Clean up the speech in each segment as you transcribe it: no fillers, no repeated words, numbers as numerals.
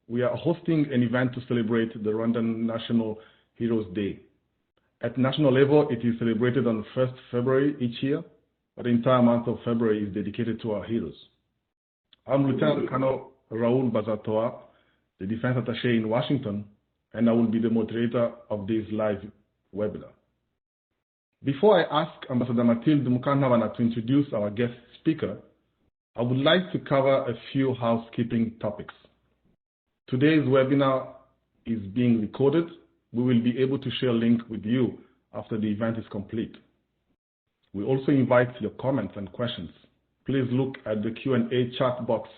we are hosting an event to celebrate the Rwandan National Heroes Day. At national level, it is celebrated on 1st February each year, but the entire month of February is dedicated to our heroes. I'm Lieutenant Colonel Raoul Bazatoa, the Defense Attaché in Washington, and I will be the moderator of this live webinar. Before I ask Ambassador Mathilde Mukantabana to introduce our guest speaker, I would like to cover a few housekeeping topics. Today's webinar is being recorded. We will be able to share a link with you after the event is complete. We also invite your comments and questions. Please look at the Q&A chat box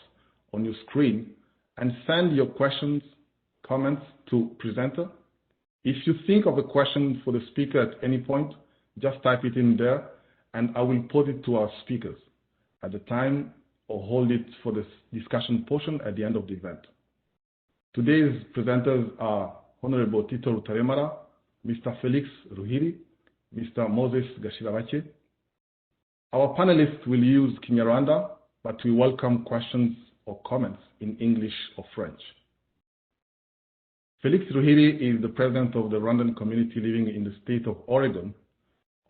on your screen and send your questions, comments to presenter. If you think of a question for the speaker at any point, just type it in there and I will pose it to our speakers at the time or hold it for the discussion portion at the end of the event. Today's presenters are Honorable Tito Rutaremara, Mr. Felix Ruhiri, Mr. Moses Gashirabache. Our panelists will use Kinyarwanda, but we welcome questions or comments in English or French. Felix Ruhiri is the president of the Rwandan community living in the state of Oregon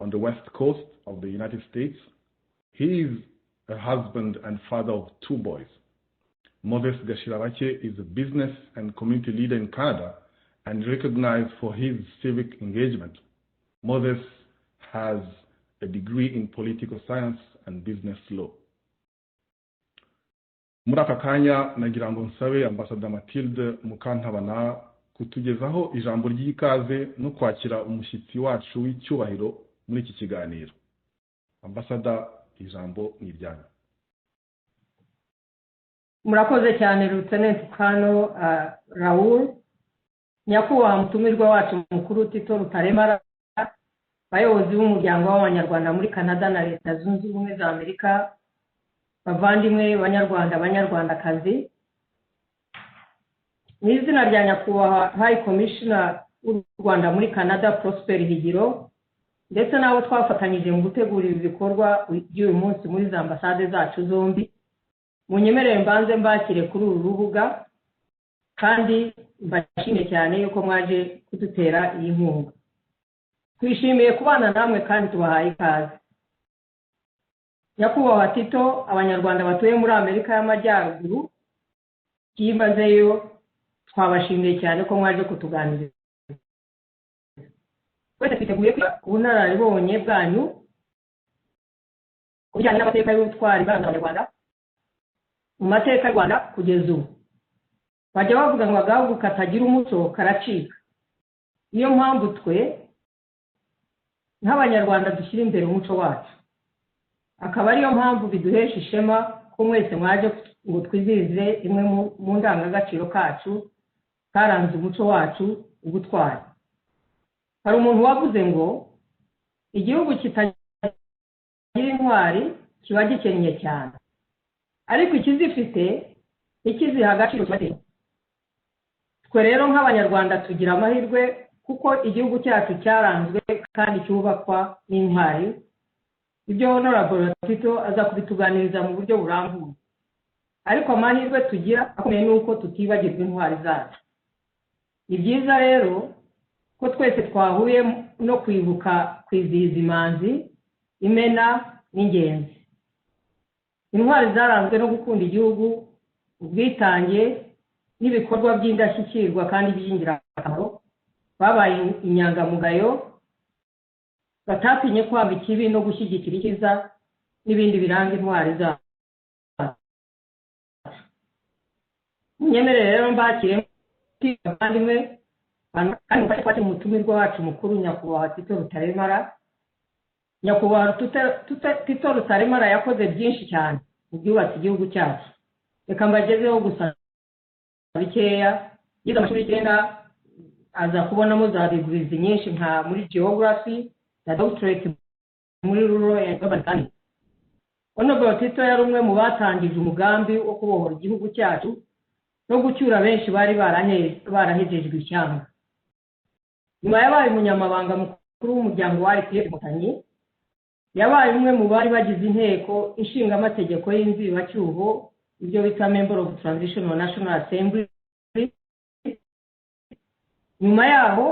on the west coast of the United States. He is a husband and father of 2 boys. Moses Gashirabache is a business and community leader in Canada and recognized for his civic engagement. Moses has a degree in political science and business law. Muri aka kanya nagira ngo nsabe Ambassador Mathilde Mukantabana kutugezaho ijambo ry'ikaze no kwakira umushyitsi wacu w'icyubahiro muri iki kiganiro. Ambassador, ijambo ni ryanyu. Murakoze cyane Lieutenant Colonel Raoul, nyakubahwa mutumirwa wacu mukuru Tito Rutaremara, bayobozi b'umuryango w'abanyarwanda muri Canada na Leta Zunze Ubumwe za Amerika, bavandimwe banyarwandakazi. Mu izina rya nyakubahwa High Commissioner w'u Rwanda muri Canada Prosper Higiro, ndetse n'abo twafatanyije mu gutegura ibi bikorwa by'uyu munsi muri za ambasade zacu zombi, munyemerere mbanze mbakire kuri uru rubuga kandi mbashimye cyane yuko mwaje kudutera iyi nkunga. Twishimiye kubana namwe kandi tubahaye ikaze. Nyakubahwa Tito, abanyarwanda batuye muri Amerika y'Amajyaruguru, byimazeyo twabashimiye cyane ko mwaje kutuganiriza. Twese twiteguye ubunararibonye bwanyu ku bijyanye n'amateka y'ubutwari bw'Abanyarwanda mu mateka y'u Rwanda kugeza ubu. Bajya bavuga ngo agahugu katagira umuco karacika. Niyo mpamvu twe nk'Abanyarwanda dushyira imbere umuco wacu. Akaba ariyo mpamvu biduhesha ishema ko mwese mwaje ngo twizihize imwe mu ndangagaciro kacu karanze umuco wacu, ubutwari. Hari umuntu wavuze ngo igihugu kitagira intwari kiba gikennye cyane, ariko ikizifite ikiziha agaciro kibateye. Twe rero nk'Abanyarwanda tugira amahirwe kuko igihugu cyacu cyaranzwe kandi cyubakwa n'intwari. Ibyo Honorable Tito aza kubituganiriza mu buryo burambuye, ariko amahirwe tugira akomeye nuko tutibagirwa intwari zacu. Ni byiza rero ko twese twahuye no kwibuka kwizihiza imanzi, imena n'ingenzi. Intwari zaranzwe no gukunda igihugu, ubwitange n'ibikorwa by'indashyikirwa kandi by'ingirakamaro, babaye inyangamugayo, batatinye kwanga ikibi no gushyigikira icyiza n'ibindi biranga intwari zacu. Munyemerere rero mbakire abavandimwe kandi mufashe kwakira umutumirwa wacu mukuru nyakubahwa Tito Rutaremara. Nyakubahwa Tito Rutaremara yakoze byinshi cyane mu byubatse igihugu cyacu. Reka mbagezeho gusa bikeya. Yize amashuri y'icyenda, aza kubonamo za degrees nyinshi nka muri geography na doctorate muri rural and urban planning. Honorable Tito yari umwe mu batangije umugambi wo kubohora igihugu cyacu no gucyura benshi bari barahejejwe ishyanga. Nyuma yabaye umunyamabanga mukuru w'umuryango wa RPF Inkotanyi, yabaye umwe mu bari bagize inteko inshinga amategeko y'inzibacyuho, ibyo bita Member of Transitional National Assembly, nyuma yaho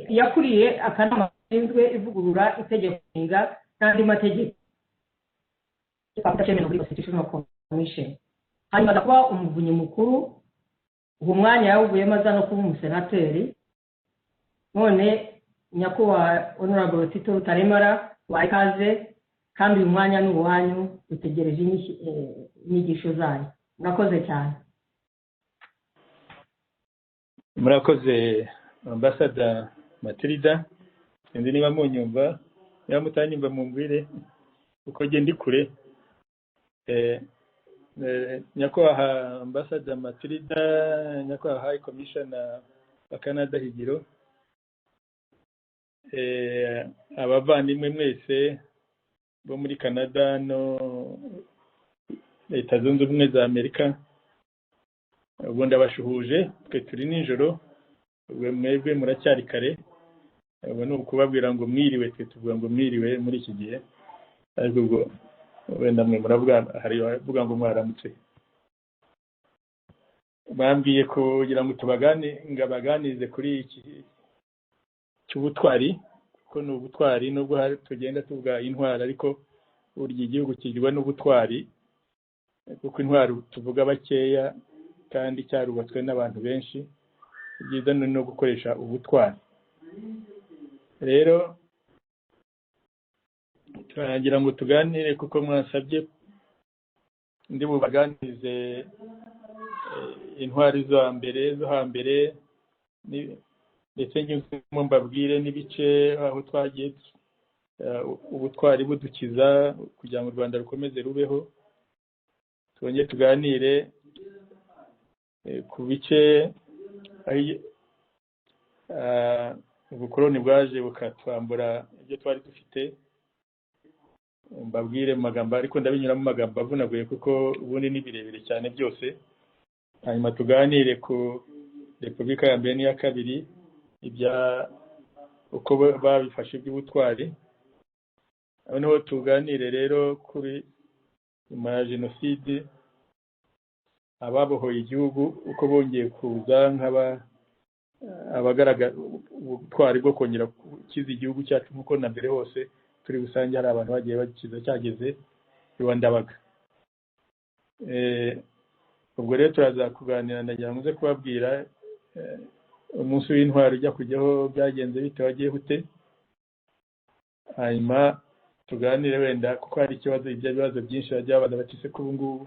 yakuriye akanama gashinzwe ivugurura itegeko nshinga n'andi mategeko Constitutional Commission. Hanyuma aza kuba umuvunyi mukuru, uwo mwanya yawuvuyemo aza no kuba umusenateri. None nyakubahwa Honorable Tito Rutaremara wayikaze, kandi uyu mwanya ni uwanyu, dutegereje inyigisho zanyu. Murakoze cyane. Murakoze Ambassador Matilda, sinzi niba munyumva, niba mutanyumva mumbwire uko ndi kure. Nyakubahwa Ambassador Matilda, nyakubahwa High Commissioner wa Canada Higiro, abavandimwe mwese bo muri Canada no Leta Zunze Ubumwe za Amerika, ubundi abashuhuje, twe turi nijoro, mwebwe muracyari kare. Ubu ni ukubabwira ngo mwiriwe, twe tuvuga ngo mwiriwe muri iki gihe, ariko ubwo wenda mwe muravuga, hari abavuga ngo mwaramutse. Bambwiye kugira ngo baganirize kuri iki cy'ubutwari, kuko ni ubutwari, nubwo tugenda tuvuga intwari, ariko burya igihugu kigirwa n'ubutwari, kuko intwari tuvuga bakeya kandi cyarubatswe n'abantu benshi. Byiza no gukoresha ubutwari. Rero turagira ngo tuganire, kuko mwasabye ndi bubaganirize intwari zo hambere, ndetse nyuma mbabwire n'ibice aho twagiye ubutwari budukiza kugira ngo u Rwanda rukomeze rubeho. Twongere tuganire ku bice ubukoloni bwaje bukatwambura ibyo twari dufite. Mbabwire mu magambo, ariko ndabinyuramo amagambo avunaguye kuko ubundi ni birebire cyane byose. Hanyuma tuganire ku Repubulika ya mbere n'iya kabiri, ibya uko babifashe by'ubutwari. Noneho tuganire rero kuri nyuma ya Jenoside, ababohoye igihugu uko bongeye kuza abagaragara ubutwari bwo kongera gukiza igihugu cyacu, nk'uko na mbere hose turi busange hari abantu bagiye bagikiza cyageze iwa Ndabaga. Ubwo rero turaza kuganira, ndagira ngo nze kubabwira umunsi w'intwari ujya kujyaho byagenze bite, wagiye gute. Hanyuma tuganire wenda, kuko hari ibibazo byinshi bajya babaza bati se ko ubu ngubu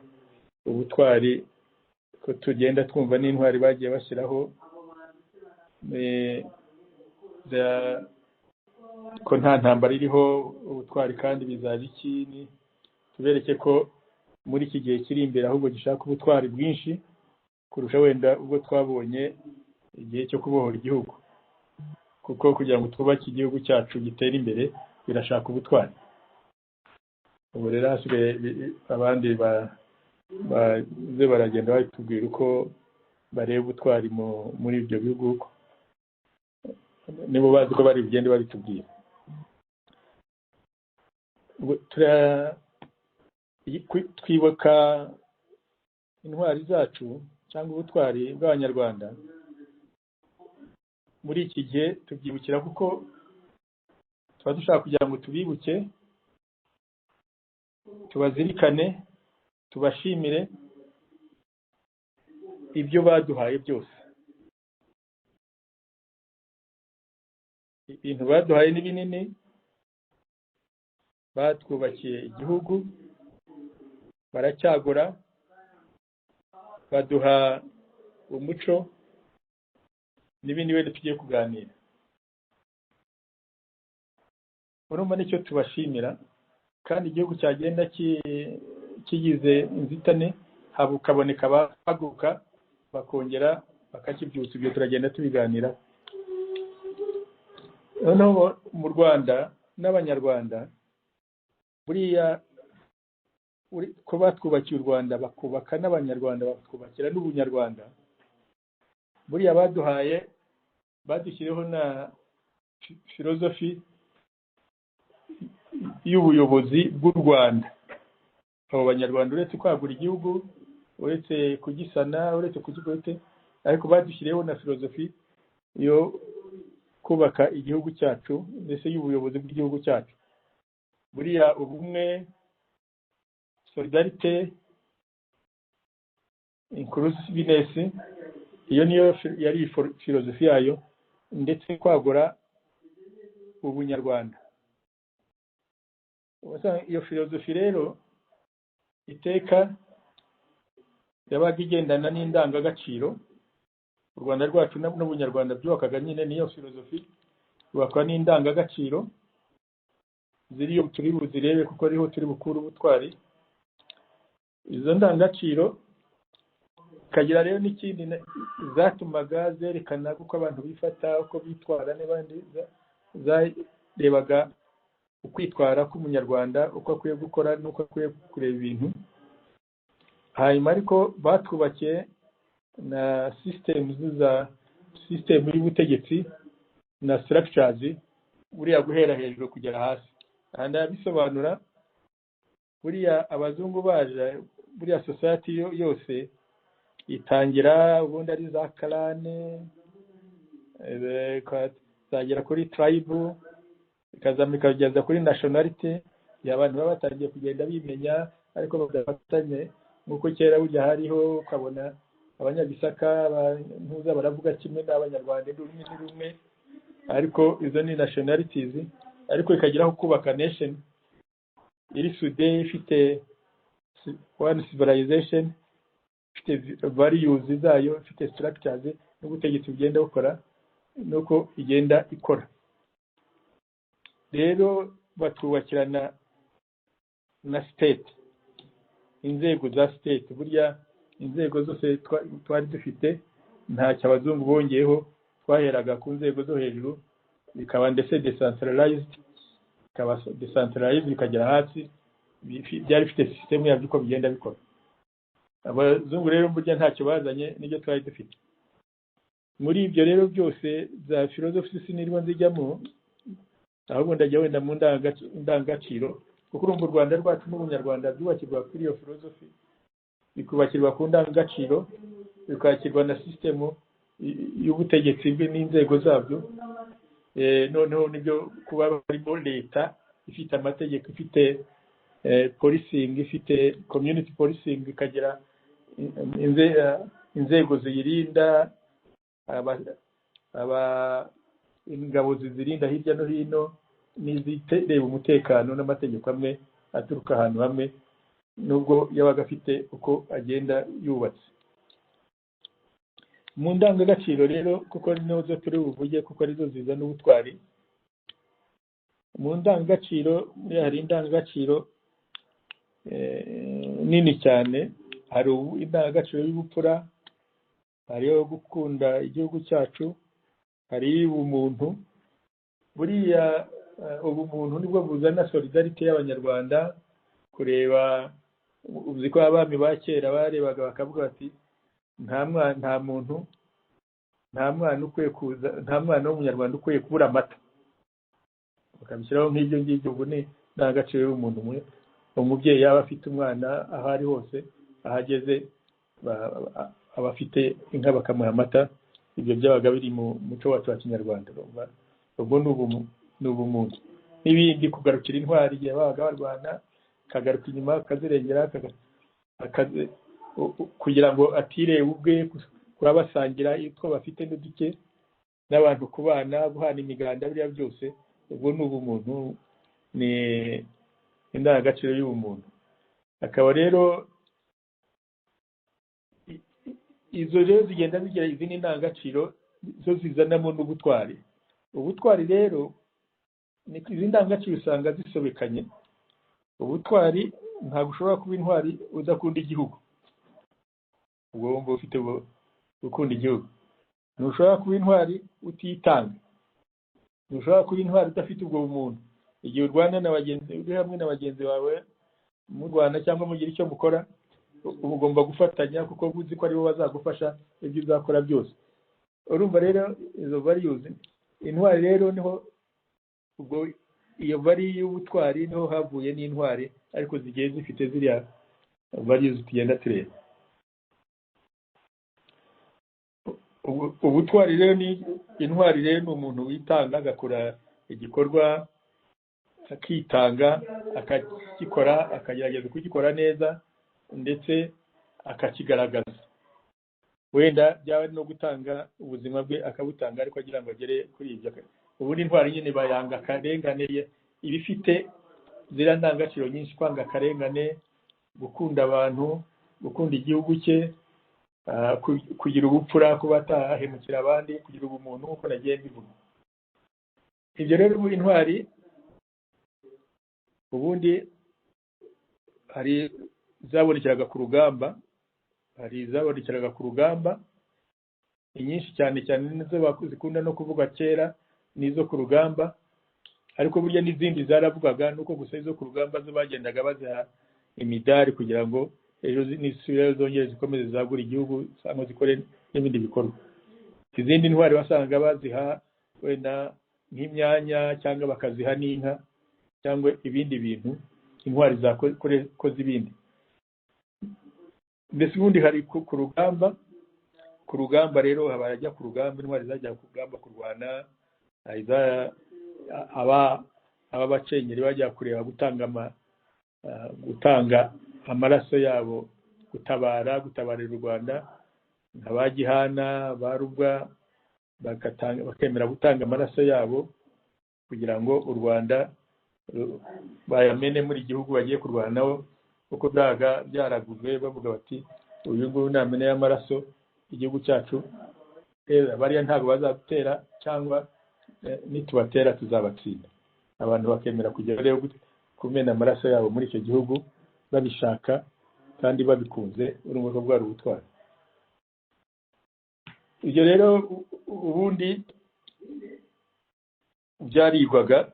ubutwari ko tugenda twumva n'intwari bagiye bashyiraho, ko nta ntambara iriho, ubutwari kandi bizaza iki? Tubereke ko muri iki gihe kiri imbere ahubwo gishaka ubutwari bwinshi kurusha wenda ubwo twabonye igihe cyo kubohora igihugu, kuko kugira ngo twubake igihugu cyacu gitere imbere birashaka ubutwari. Ubu rero hasigaye abandi baze baragenda batubwira uko bareba ubutwari muri ibyo bihugu, nibo bazi ko bari bugende babitubwira. Twibuka intwari zacu cyangwa ubutwari bw'Abanyarwanda muri iki gihe, tubyibukira kuko tuba dushaka kugira ngo tubibuke, tubazirikane, tubashimire ibyo baduhaye byose. Ibintu baduhaye ni binini. Batwubakiye igihugu, baracyagura, baduha umuco n'ibindi wenda tugiye kuganira. Urumva nicyo tubashimira, kandi igihugu cyagenda kigize inzitane, habukaboneka abahaguruka bakongera bakakibyutsa. Ibyo turagenda tubiganira. Noneho mu Rwanda n'Abanyarwanda, buriya ko batwubakiye u Rwanda bakubaka n'Abanyarwanda, bakubakira n'Ubunyarwanda. Buriya badushyiriyeho na filozofi y'ubuyobozi bw'u Rwanda. Abo Banyarwanda uretse kwagura igihugu, uretse kugisana, uretse kugikote, ariko badushyiriyeho na filozofi yo kubaka igihugu cyacu ndetse y'ubuyobozi bw'igihugu cyacu. Buriya ubumwe, solidarite, inclusiveness, iyo niyo yari filozofi yayo, ndetse kwagura ubunyarwanda. Iyo filozofi rero iteka yabaga igendana n'indangagaciro. U Rwanda rwacu n'ubunyarwanda byubakaga nyine niyo filozofi, bubakwa n'indangagaciro ziriyo turi buzirebe kuko ariho turi bukuru ubutwari. Izo ndangagaciro kagira rero n'ikindi zatumaga zerekana uko abantu bifata, uko bitwara, n'abandi zarebaga ukwitwara k'umunyarwanda, uko akwiye gukora n'uko akwiye kureba ibintu. Hanyuma ariko batwubakiye na system y'ubutegetsi na structures, buriya guhera hejuru kugera hasi. Kandi abisobanura, buriya abazungu baje, buriya society yose itangira ubundi ari za karane, ikazagera kuri tribe, ikazamika kugeza kuri nationality. Abantu baba batangiye kugenda bimenya ariko badafatanye, nk'uko kera burya hariho ukabona abanyagisaka ntuza baravuga kimwe n'abanyarwanda rumwe rumwe, ariko izo ni nationalities. Ariko ikagiraho kubaka nation iri sude, ifite one civilization, ifite values zayo, ifite structures n'ubutegetsi bugenda bukora nuko igenda ikora. Rero batwubakirana na state, inzego za state. Burya inzego zose twari dufite ntacyo abazungu bongeyeho, twaheraga ku nzego zo hejuru, bikaba ndetse decentralized, bikaba decentralized bikagera hasi, byari bifite system yabyo uko bigenda bikora. Abazungu rero burya ntacyo bazanye n'ibyo twari dufite. Muri ibyo rero byose za philosophy sinirwa nzijyamo, ahubwo ndajya wenda mu ndangagaciro, kuko urumva u Rwanda rwacu n'ubunyarwanda byubakirwa kuri iyo philosophy, bikubakirwa ku ndangagaciro, bikakirwa na system y'ubutegetsi n'inzego zabyo. Noneho nibyo kuba barimo leta ifite amategeko, ifite policing, ifite community policing, ikagira inzego ziyirinda, ingabo zizirinda hirya no hino, n'izitereba umutekano n'amategeko amwe aturuka ahantu hamwe, nubwo yabaga afite uko agenda yubatse. Mu ndangagaciro rero, kuko nizo turi buvuge kuko arizo zizana ubutwari. Mu ndangagaciro hari indangagaciro nini cyane. Hari indangagaciro y'ubupfura, hariyo gukunda igihugu cyacu, hari ubumuntu. Buriya ubumuntu nibwo buzana solidarite y'abanyarwanda. Kureba uzi ko abami ba kera barebaga bakavuga bati nta mwana ukwiye kuza, nta mwana w'umunyarwanda ukwiye kubura amata, bakabishyiraho nk'ibyo ngibyo. Ubu ni indangagaciro y'umuntu umwe. Umubyeyi yaba afite umwana aho ari hose, ahageze abafite inka bakamuha amata. Ibyo byabaga biri mu muco wacu wa Kinyarwanda. Ubwo ni ubumuntu. N'ibindi, kugarukira intwari igihe babaga barwana, kagaruka inyuma akazirengera, kugira ngo atireba ubwe, kuba basangira utwo bafite n'uduke n'abantu, kubana, guhana imiganda, biriya byose. Ubwo ni ubumuntu, ni indangagaciro y'ubumuntu. Akaba rero izo rero zigenda zigira izindi ndangagaciro zo zizanamo n'ubutwari. Ubutwari rero ni izi ndangagaciro usanga zisobekanye. Ubutwari ntabwo ushobora kuba intwari udakunda igihugu. Ubwo wumva ufite gukunda igihugu. Ntushobora kuba intwari utitanga. Ntushobora kuba intwari udafite ubwo bumuntu. Igihe urwana na bagenzi, uri hamwe na bagenzi bawe mu Rwanda cyangwa mugira icyo mukora, ugomba gufatanya kuko uzi ko aribo bazagufasha ibyo uzakora byose. Urumva rero izo values, intwari rero niho ubwo iyo value y'ubutwari niho havuye n'intwari, ariko zigiye zifite ziriya values tugenda tureba. ubutwari rero ni intwari rero ni umuntu witanga agakora igikorwa akitanga akagikora akagerageza kugikora neza ndetse akakigaragaza wenda byaba no gutanga ubuzima bwe akabutanga ariko agira ngo agere kuri ibyo. Ubundi intwari nyine bayanga akarengane ibifite zira ndangagaciro nyinshi, kwanga akarengane, gukunda abantu, gukunda igihugu cye, kugira ubupfura, kuba atahemukira abandi, kugira ubumuntu nk'uko nagiye mbivuga. Ibyo rero muri intwari ubundi hari zabonekeraga ku rugamba, inyinshi cyane cyane nizo zikunda no kuvuga kera nizo ku rugamba, ariko burya n'izindi zaravugaga nuko gusa izo ku rugamba zo bagendaga baziha imidari kugira ngo ejo nisubira zongere zikomeze zagura igihugu cyangwa zikore n'ibindi bikorwa. Izindi ntwari wasanga baziha wenda nk'imyanya cyangwa bakaziha n'inka cyangwa ibindi bintu, intwari zakoze ibindi. Mbese ubundi hari ku rugamba rero abarajya ku rugamba, intwari zajya ku rugamba kurwana, aba bacengeri bajya kureba gutanga amaraso yabo, gutabarira u Rwanda, aba Gihana, barubwa bakemera gutanga amaraso yabo kugira ngo u Rwanda bayamene muri igihugu bagiye kurwanaho, kuko byaraguzwe bavuga bati uyu nguyu namene y'amaraso igihugu cyacu, bariya ntabwo bazadutera cyangwa nitubatera tuzabatsinda. Abantu bakemera kugera rero kumena amaraso yabo muri icyo gihugu babishaka kandi babikunze, urumva bwari ubutwari. Ibyo rero ubundi byarigwaga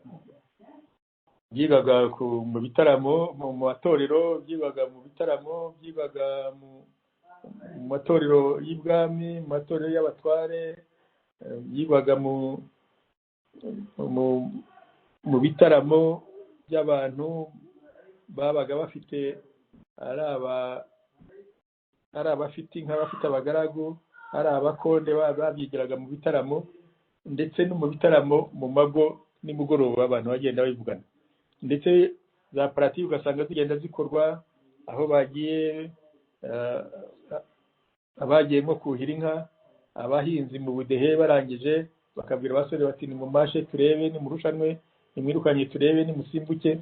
mu bitaramo, mu matorero, byigaga mu bitaramo, byigaga mu matorero y'ibwami, mu matorero y'abatware, byigaga mu bitaramo by'abantu babaga bafite ari abafite inka, bafite abagaragu, ari abakonde, babyigiraga mu bitaramo, ndetse no mu bitaramo mu mago nimugoroba abantu bagenda bivugana, ndetse za paratike ugasanga zigenda zikorwa aho bagiye, abagiye nko kuhira inka, abahinzi mu budehe barangije bakabwira abasore bati nimumashe turebe, nimurushanwe, nimwirukanye turebe, nimusimbuke.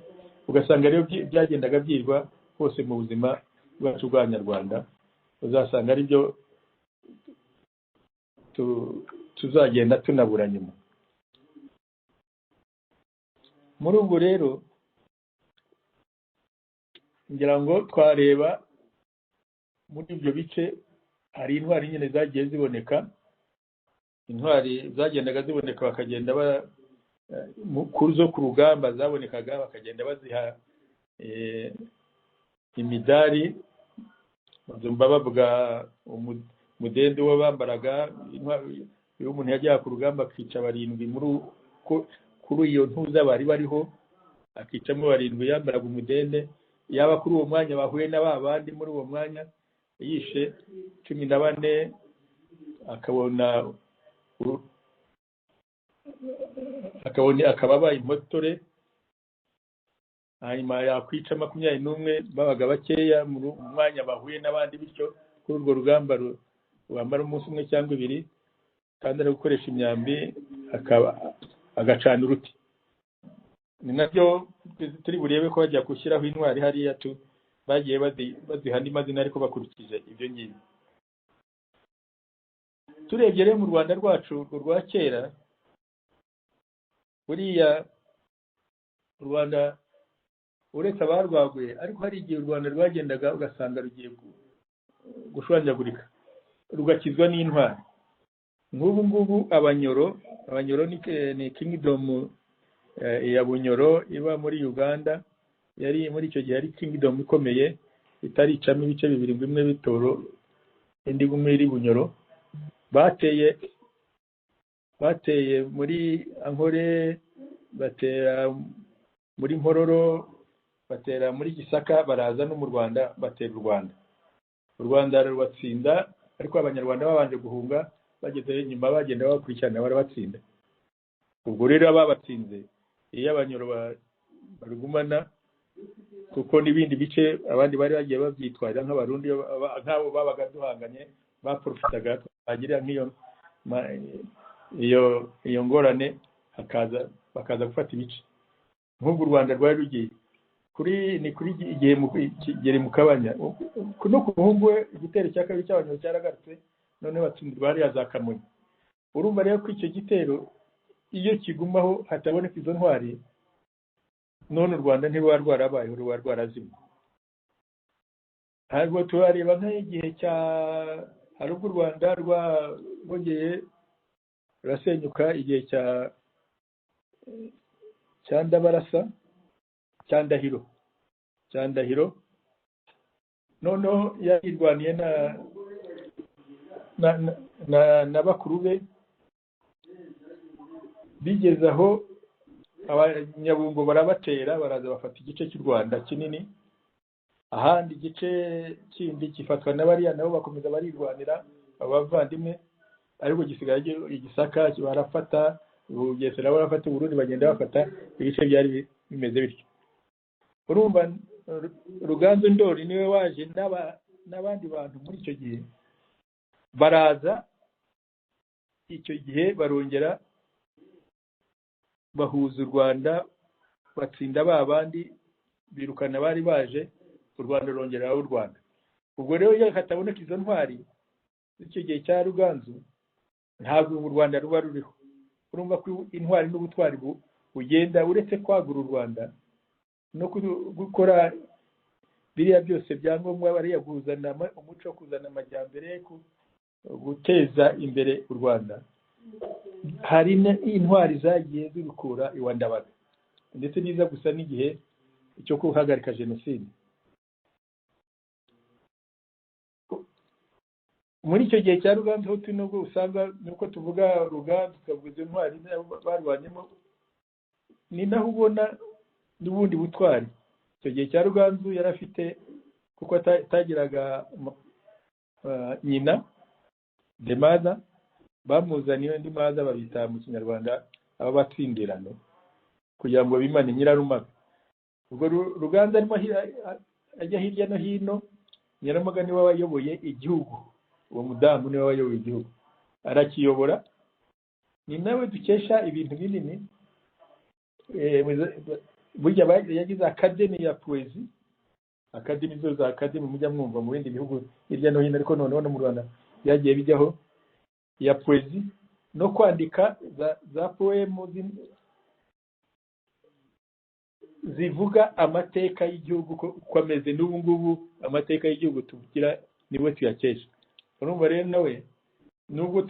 Ugasanga rero byagendaga byirwa hose mu buzima bwacu bw'Abanyarwanda, uzasanga ari byo tuzagenda tunabura nyuma. Muri ubwo rero ngira ngo twareba muri ibyo bice hari intwari nyine zagiye ziboneka, intwari zagendaga ziboneka bakagenda zo ku rugamba zabonekaga bakagenda baziha imidari. Bazumva bavuga umudende wo bambaraga, iyo umuntu yajyaga ku rugamba akica barindwi kuri iyo ntuza bari bariho, akicamo barindwi yambaraga umudende. Yaba kuri uwo mwanya bahuye na babandi muri uwo mwanya yishe 14, akaba abaye impotore, hanyuma yakwica 21 babaga bakeya mu mwanya bahuye n'abandi, bityo kuri urwo rugamba wambara umunsi umwe cyangwa ibiri, kandi ari gukoresha imyambi agacana uruti. Ni nabyo turi burebe ko bajya gushyiraho intwari hariya bagiye baziha andi mazina ariko bakurikije ibyo ngibyo. Turebye rero mu Rwanda rwacu rwa kera, buriya u Rwanda uretse abarwaguye, ariko hari igihe u Rwanda rwagendaga ugasanga rugiye gushwanjagurika rugakizwa n'intwari. Nk'ubu ngubu Abanyoro ni kingdom ya Bunyoro iba muri Uganda, yari muri icyo gihe ari kingdom ikomeye itaricamo ibice bibiri, bimwe bitoro indi gumwe iri Bunyoro. Bateye muri Ankore, batera muri Mpororo, batera muri Gisaka, baraza no mu Rwanda batera u Rwanda. U Rwanda rubatsinda, ariko Abanyarwanda babanje guhunga bageze nyuma bagenda bakurikirana barabatsinda. Ubwo rero ababatsinze iyo abanyoro barugumana kuko n'ibindi bice abandi bari bagiye babyitwarira nk'abarundi nk'abo babaga duhanganye baprofitaga bagira iyo ngorane bakaza gufata ibice. Nk'ubwo u Rwanda rwari rugiye kuri igihe kigere mu kabanya no ku muhungu we igitero cya kabiri cy'abanyoro cyaragarutse none batsindirwa hariya za Kamonyi. Urumva rero ko icyo gitero iyo kigumaho hataboneka izo ntwari none u Rwanda ntiruba rwarabayeho ruba rwarazimye. Ntabwo turareba nk'igihe hari ubwo u Rwanda rwongeye rurasenyuka igihe cya Ndabarasa cya Ndahiro noneho yarirwaniye na bakuru be bigeze aho abanyabungo barabatera baraza bafata igice cy'u Rwanda kinini, ahandi igice kindi gifatwa n'abariya nabo bakomeza barirwanira abavandimwe, ariko gisigaye igisaka barafata Bugesera barafata Burundi bagenda bafata ibice byari bimeze bityo. Urumva Ruganzu Ndori niwe waje n'abandi bantu muri icyo gihe baraza, icyo gihe barongera bahuza u Rwanda batsinda bandi birukana bari baje, u Rwanda rongera u Rwanda. Ubwo rero iyo hataboneka izo ntwari icyo gihe cya Ruganzu ntabwo u Rwanda ruba ruriho. Urumva ko intwari n'ubutwari bugenda uretse kwagura u Rwanda no gukora biriya byose byangombwa bariya kuzana umuco, kuzana amajyambere, guteza imbere u Rwanda. Hari intwari zagiye zibikura iwa Ndabaga ndetse niza gusa n'igihe cyo guhagarika jenoside. Muri icyo gihe cya Ruganzu ho nubwo usanga nuko tuvuga Ruganzu tukavuga intwari barwanyemo, ni naho ubona n'ubundi butwari. Icyo gihe cya Ruganzu yarafite kuko atagiraga nyina Demaza, bamuzaniye indi maza babita mu Kinyarwanda aba batsindirano kugira ngo bimane Nyirarumaga. Ubwo Ruganzu arimo ajya hirya no hino, Nyirarumaga niwe wayoboye igihugu, uwo mudamu niwe wayoboye igihugu arakiyobora, ni nawe dukesha ibintu binini. Burya yagize akademi ya poezi, akademi zo za akademi mujya mwumva mu bindi bihugu hirya no hino, ariko noneho no mu Rwanda byagiye bijyaho ya poezi no kwandika za poemu zivuga amateka y'igihugu uko ameze. N'ubu ngubu amateka y'igihugu tugira niwe tuyakesha. Urumva rero nawe nubwo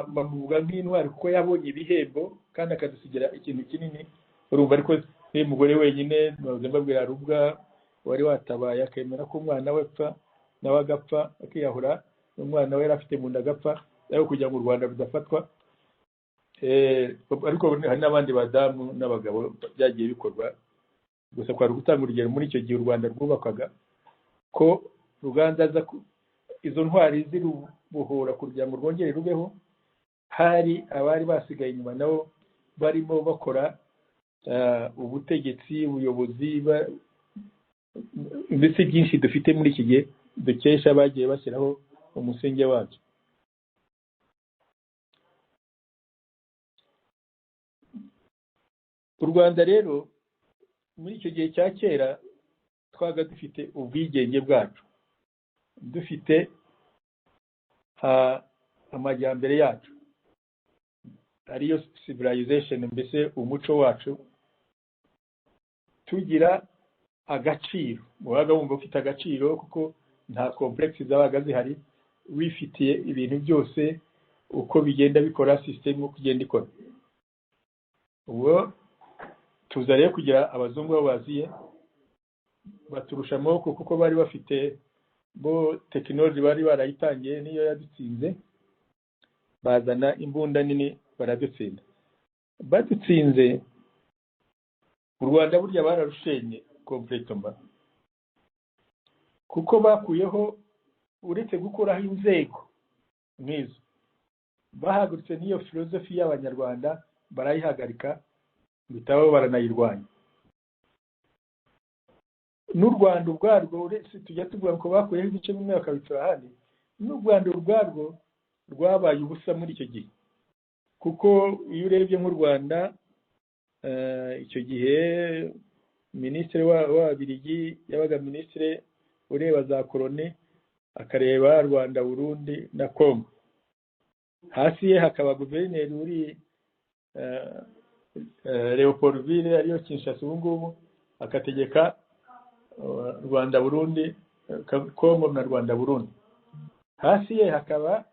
bamuvuga nk'intwari kuko yabonye ibihembo kandi akadusigira ikintu kinini, urumva ariko ni mugore wenyine mbabwira Rubwa wari watabaye akemera ko umwana we apfa nawe agapfa akiyahura, umwana we yari afite mu nda agapfa ariko kugira ngo u Rwanda rudafatwa. Ariko hari n'abandi badamu n'abagabo byagiye bikorwa, gusa kwari gutanga urugero muri icyo gihe u Rwanda rwubakwaga ko Ruganzu aza izo ntwari zirubohora kugira ngo rwongere rubeho. Hari abari basigaye inyuma nabo barimo bakora ubutegetsi, ubuyobozi, mbese byinshi dufite muri iki gihe dukesha bagiye bashyiraho umusingi wabyo. U Rwanda rero muri icyo gihe cya kera twaga dufite ubwigenge bwacu, dufite amajyambere yacu ariyo civilization, mbese umuco wacu, tugira agaciro. Wabaga wumva ufite agaciro kuko nta complex zabaga zihari, wifitiye ibintu byose uko bigenda bikora, system uko igenda ikora. Ubwo tuza rero kugira abazungu babaziye baturusha amaboko kuko bari bafite bo technology bari barayitangiye, niyo yadutsinze, bazana imbunda nini baradutsinda. Badutsinze u Rwanda burya bararushenye completement kuko bakuyeho uretse gukuraho inzego nk'izo bahagurutse n'iyo filozofi y'abanyarwanda barayihagarika bitabo baranayirwanya. N'u Rwanda ubwarwo uretse tujya tuvuga ko bakuyeho ibice bimwe bakabitura ahandi, n'u Rwanda ubwarwo rwabaye ubusa muri icyo gihe, kuko iyo urebye nk'u Rwanda icyo gihe minisitiri w'Ababiligi yabaga minisitiri ureba za koloni, akareba Rwanda, Burundi na Congo. Hasi ye hakaba guverineri uri Leopoldville ariyo Kinshasa ubu ngubu, akategeka Rwanda, Burundi, Congo na Rwanda, Burundi. Hasi ye hakaba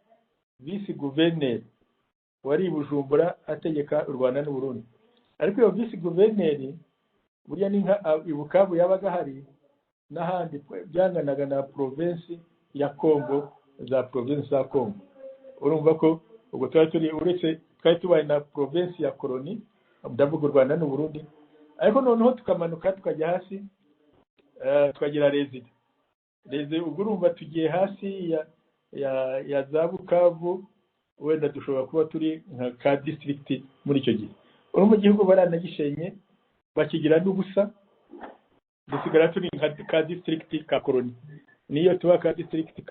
visi guverineri wari Bujumbura ategeka u Rwanda n'u Burundi. Ariko iyo visi guverineri burya ni nka Bukavu yabaga hari n'ahandi byanganaga na province ya Congo, za province za Congo. Urumva ko ubwo twari tubaye na province ya koloni, ndavuga u Rwanda n'u Burundi. Ariko noneho tukamanuka tukajya hasi tukagira rezida. Ubwo urumva tugiye hasi ya za Bukavu, wenda dushobora kuba turi nka ka district muri icyo gihe. Urumva igihugu baranagishenye bakigira n'ubusa, dusigara turi nka ka district ka koloni. Niyo tuba ka district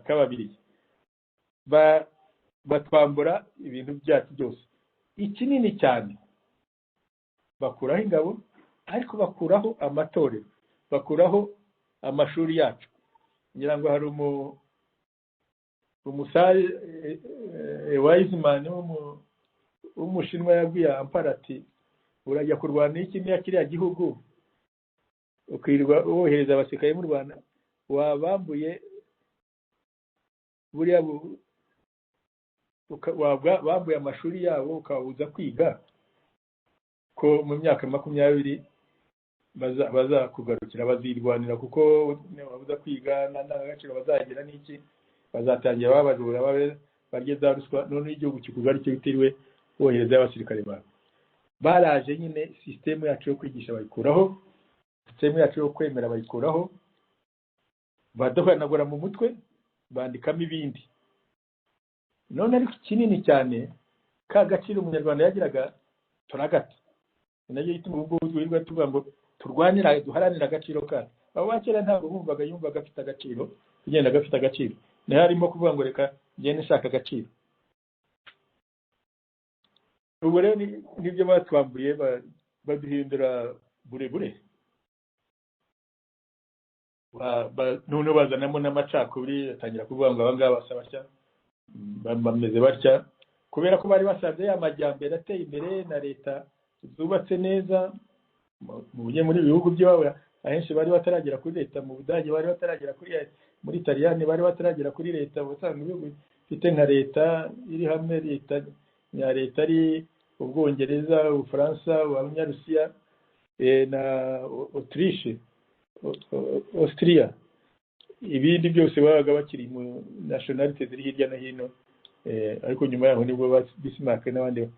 k'Ababiligi. Batwambura ibintu byacu byose. Ikinini cyane bakuraho ingabo, ariko bakuraho amatorero, bakuraho amashuri yacu. Ngira ngo hari umusare Wiseman w'umushinwa yabwiye Ampara ati urajya kurwana iki niya kiriya gihugu ukirwa wohereza abasirikare mu Rwanda, wabambuye buriya bambuye amashuri yabo ukabuza kwiga, ko mu myaka 20 bazakugarukira bazirwanira, kuko babuza kwiga n'agaciro bazagira n'iki, bazatangira babajura barye za ruswa, none igihugu kikugarukira bitiriwe wohereza abasirikare bawe. Baraje nyine system yacu yo kwigisha bayikuraho, system yacu yo kwemera bayikuraho, badohanagura mu mutwe bandikamo ibindi. None ariko kinini cyane ka gaciro umunyarwanda yagiraga turagata. Nayo yituma ubwo twirwa tuvuga ngo turwanira duharanira agaciro ka. Abo bakera ntabwo yumvaga afite agaciro, kugenda gafite agaciro. Naho arimo kuvuga ngo reka ngende nshaka agaciro. Ubu rero nibyo batwambuye baduhindura burebure. None bazanamo n'amacakubiri, atangira kuvuga ngo abangaba basaba batya, bameze batya, kubera ko bari basanze y'amajyambere ateye imbere na leta zubatse neza. Muri bihugu by'iwabo ahenshi bari bataragera kuri leta, mu Budage bari bataragera muri Italiyani bari bataragera kuri leta. Usanga ibihugu bifite nka leta iri hamwe, leta ya leta ari Ubwongereza, Ubufaransa, Abanyarusiya na Autriche, Austria, ibindi byose babaga bakiri mu nationality ziri hirya no hino. Ariko nyuma yaho nibwo Bismarck n'abandi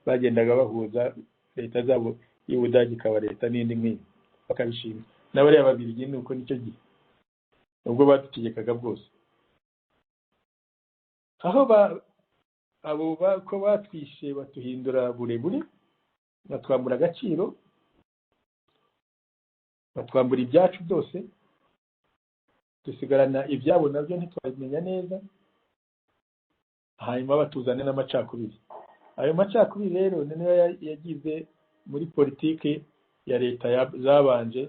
bagendaga bahuza leta zabo y'Ubudage ikaba leta n'indi nk'iyi bakabishima. N'abari Ababiligi nuko nicyo gihe ubwo badutegekaga bwose. Aho abo ko batwishe batuhindura burebure, batwambura agaciro, batwambura ibyacu byose, dusigarana ibyabo nabyo ntitwabimenya neza, hanyuma batuzane n'amacakubiri. Ayo macakubiri rero niyo yagize muri politiki ya leta zabanje.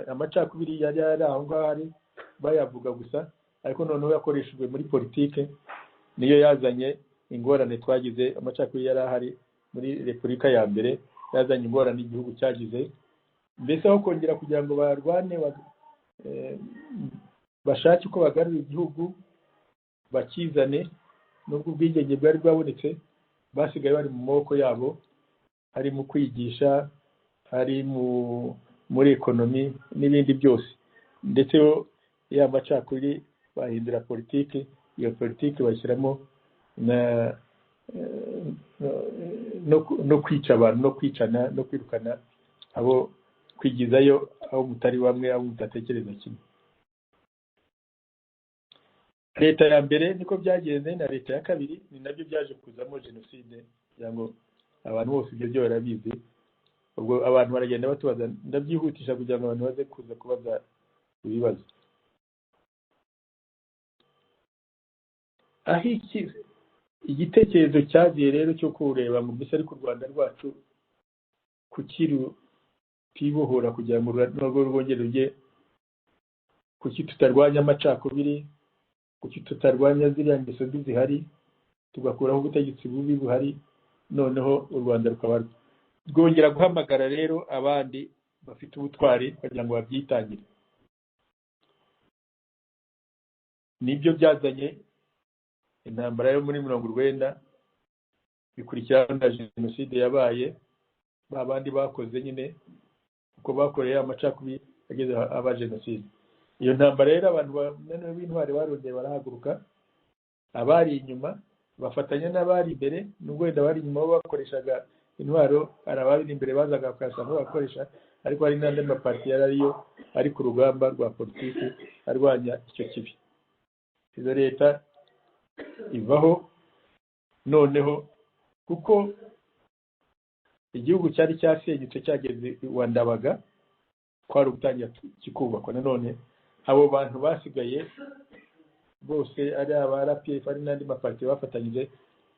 Amacakubiri yari aho ngaho ari bayavuga gusa, ariko noneho yakoreshejwe muri politiki niyo yazanye ingorane twagize. Amacakubiri yari ahari muri Repubulika ya mbere yazanye ingorane igihugu cyagize. Mbese aho kongera kugira ngo barwane bashake uko bagarura igihugu bakizane, nubwo ubwigenge bwari bwabonetse, basigaye bari mu maboko yabo, hari mu kwigisha, hari muri ekonomi n'ibindi byose. Ndetse ya macakubiri bahindura politiki, iyo politiki bashyiramo no kwica abantu, no kwicana, no kwirukana abo, kwigizayo aho mutari bamwe, aho mutatekereza kimwe. leta ya mbere niko byagenze na leta ya kabiri ni nabyo byaje kuzamo jenoside kugira ngo abantu bose ibyo byo barabizi. ubwo abantu baragenda batubaza, ndabyihutisha kugira ngo abantu baze kuza kubaza ibibazo. aho igitekerezo cyagiye rero cyo kureba mu mbese ariko u Rwanda rwacu kutibohora kugira ngo urwo rwongere rujye, kuki tutarwanya amacakubiri, kuki tutarwanya ziriya ngeso mbi zihari, tugakuraho ubutegetsi bubi buhari, noneho u Rwanda rukaba rwongera guhamagara rero abandi bafite ubutwari kugira ngo babyitangire. Nibyo byazanye intambara yo muri 90 bikurikiraho na jenoside yabaye, babandi bakoze nyine uko bakoreye amacakubiri ageze aba jenoside. Iyo ntambara rero abantu b'intwari barongeye barahaguruka, abari inyuma bafatanya n'abari imbere, nubwo wenda bari inyuma bakoreshaga intwaro, arabari imbere bazaga bakasanga bakoresha, ariko hari n'andi maparti yari ariyo ari ku rugamba rwa politiki arwanya icyo kibi. Izo leta ivaho noneho kuko igihugu cyari cyasenyutse cyageze wa Ndabaga, kwari ugutangira kikubakwa. Nanone abo bantu basigaye bose ari aba RPF ari n'andi maparti bafatanyije,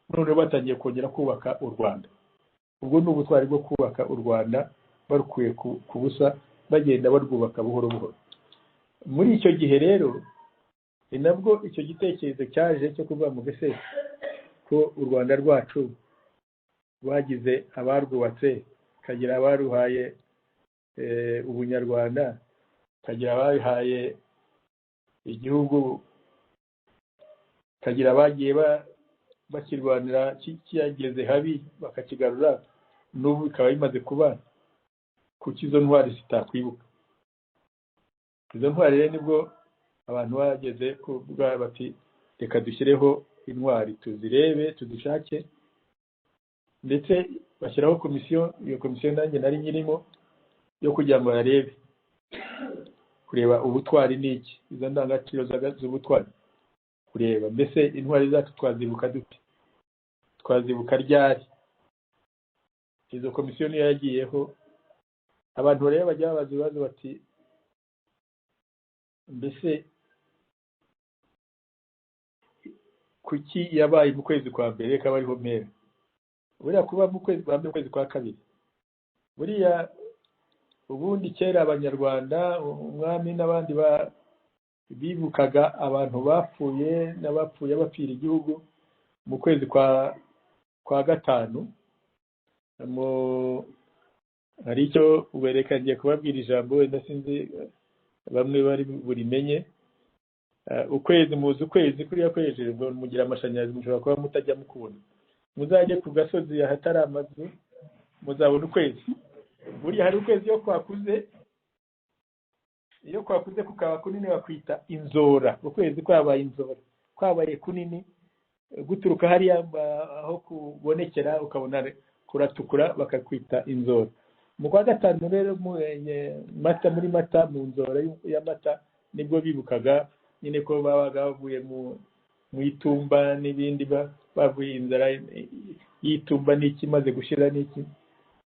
none batangiye kongera kubaka u Rwanda. Ubwo ni ubutwari bwo kubaka u Rwanda barukuye ku busa, bagenda barwubaka buhoro buhoro. Muri icyo gihe rero ni nabwo icyo gitekerezo cyaje cyo kuvuga mu gese ko u Rwanda rwacu bagize abarwubatse, kagira abaruhaye ubunyarwanda, kagira abahaye igihugu, kagira abagiye bakirwanira kiyageze habi bakakigarura, n'ubu bikaba bimaze kuba kuki izo ntwari zitakwibuka. Izo ntwari rero nibwo abantu bageze kuvuga bati reka dushyireho intwari tuzirebe tuzishake, ndetse bashyiraho komisiyo. Iyo komisiyo nanjye nari nyirimo, yo kugira ngo barebe kureba ubutwari n'iki, izo ndangagaciro z'ubutwari, kureba mbese intwari zacu twazibuka dute, twazibuka ryari. Izo komisiyo niyo yagiyeho, abantu rero bajya babaza ibibazo bati mbese kuki yabaye mu kwezi kwa mbere kaba ariho mpera, buriya kuba mu kwezi kwa kabiri, buriya ubundi kera abanyarwanda umwami n'abandi bibukaga abantu bapfuye n'abapfuye bapfira igihugu mu kwezi kwa gatanu. Hari icyo ubereka, ngiye kubabwira ijambo wenda sinzi bamwe bari burimenye. Ukwezi muzi ukwezi kuriya kwejeje ngo mugira amashanyarazi, mushobora kuba mutajya mukubona, muzajye ku gasozi ahatari amazu muzabona ukwezi. Buriya hari ukwezi iyo kwakuze kukaba kunini bakwita inzora. Ukwezi kwabaye inzora, kwabaye kunini guturuka hariya aho kubonekera ukabona kuratukura bakakwita inzora. Mu kwa gatanu rero muri mata mu nzora y'amata nibwo bibukaga nyine ko babaga bavuye mu itumba n'ibindi, bavuye inzara y'itumba n'iki maze gushira n'iki,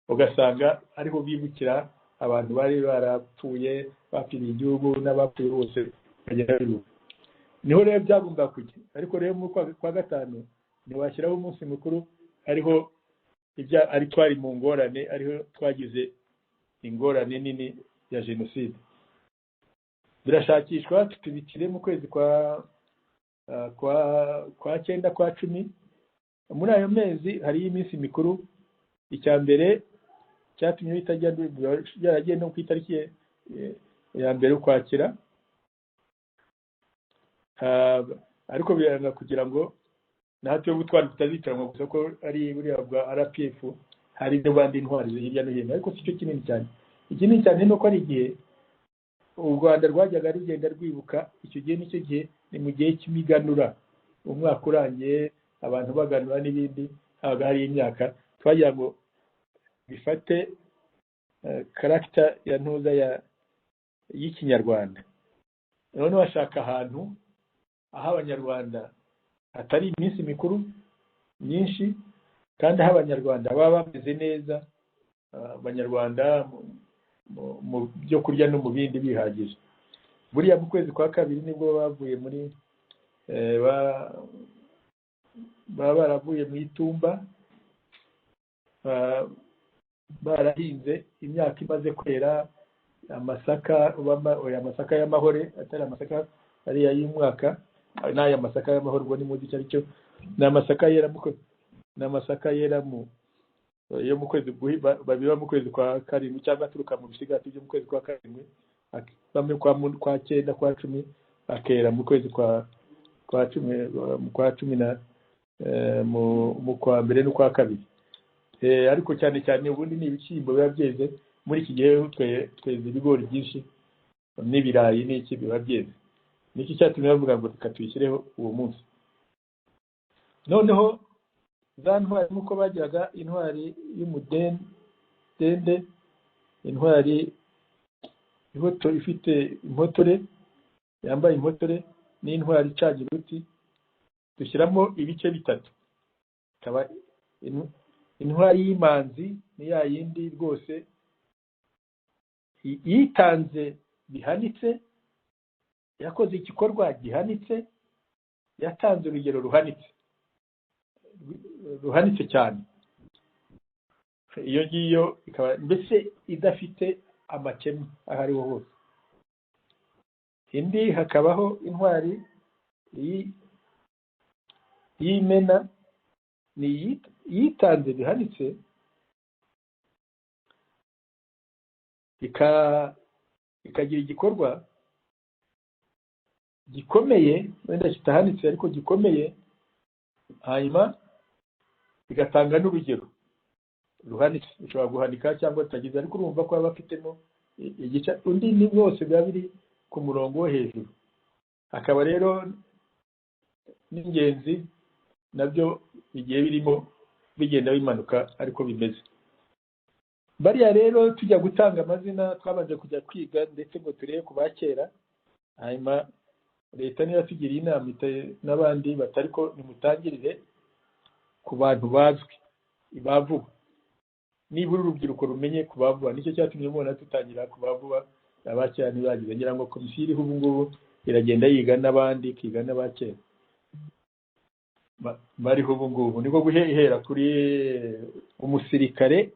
ugasanga ariho bibukira abantu bari barapfuye bapfiriye igihugu n'abapfuye bose bagenda bibuka. Niho rero byagomba kujya. Ariko rero mu kwa gatanu ntiwashyiraho umunsi mukuru ariho ari twari mu ngorane, ariho twagize ingorane nini ya jenoside. Birashakishwa tutibikire mu kwezi kwa 9 kwa 10. Muri ayo mezi hari iminsi mikuru. Icya mbere cyatumye bitajya byaragiye no ku itariki ya mbere Ukwakira, ariko biranga kugira ngo natwe ubutwari tutazitiranwa gusa ko ari buriya bwa RPF, hari n'abandi ntwari hirya no hino, ariko si cyo kinini cyane. Ikinini cyane ni uko ari igihe u Rwanda rwajyaga rugenda rwibuka. Icyo gihe nicyo gihe ni mu gihe cy'imiganura, umwaka urangiye abantu baganura n'ibindi, habaga hari imyaka twagira ngo bifate character ya ntuza y'ikinyarwanda. None washaka ahantu aho abanyarwanda hatari iminsi mikuru myinshi, kandi aho abanyarwanda baba bameze neza, abanyarwanda mu byo kurya no mu bindi bihagije. Buriya mu kwezi kwa kabiri nibwo bavuye muri baravuye mu itumba, barahinze imyaka imaze kwera, amasaka y'amahore, atari amasaka ariya y'umwaka, n'aya masaka y'amahoro ubwo ni muzi icyo ari cyo. Ni amasaka yera yo mu kwezi babiba mu kwezi kwa karindwi, cyangwa aturuka mu bisigati byo mu kwezi kwa karindwi, bamwe kwa cyenda, kwa cumi, akera mu kwezi kwa cumi na mu kwa mbere n'ukwa kabiri. Ariko cyane cyane ubundi ni ibishyimbo biba byeze. Muri iki gihe tweze ibigori byinshi n'ibirayi n'iki biba byeze. Niki cyatumye bavuga ngo reka tuyishyireho uwo munsi. Noneho za ntwari nk'uko bagiraga intwari y'umudende, intwari ifite impotore, yambaye impotore, n'intwari icanye uruti, dushyiramo ibice bitatu. Ikaba intwari y'imanzi ni ya yindi rwose yitanze bihanitse, yakoze igikorwa gihanitse, yatanze urugero ruhanitse cyane. Iyo ngiyo ikaba mbese idafite amakemwa aho ariho hose. Indi hakabaho intwari y'imena, ni yitanze bihanitse, ikagira igikorwa gikomeye, wenda kitahanitse ariko gikomeye, hanyuma igatanga n'urugero ruhanitse. Ushobora guhanika cyangwa utagize, ariko urumva ko baba bafitemo igice. Undi ni bwose biba biri ku murongo wo hejuru. Akaba rero n'ingenzi nabyo igihe birimo bigenda bimanuka ariko bimeze. Bariya rero tujya gutanga amazina twabanje kujya kwiga ndetse ngo turebe ku bakera, hanyuma leta niyo yatugiriye inama n'abandi batari ko nimutangirire ku bantu bazwi bavuba, nibura urubyiruko rumenye ku bavuba. Nicyo cyatumye mubona tutangira ku bavuba, abakera ntibagize. Ngira ngo komisiyo iriho ubu ngubu iragenda yiga n'abandi, ikiga n'abakera bariho ubu ngubu. Niko guhera kuri umusirikare.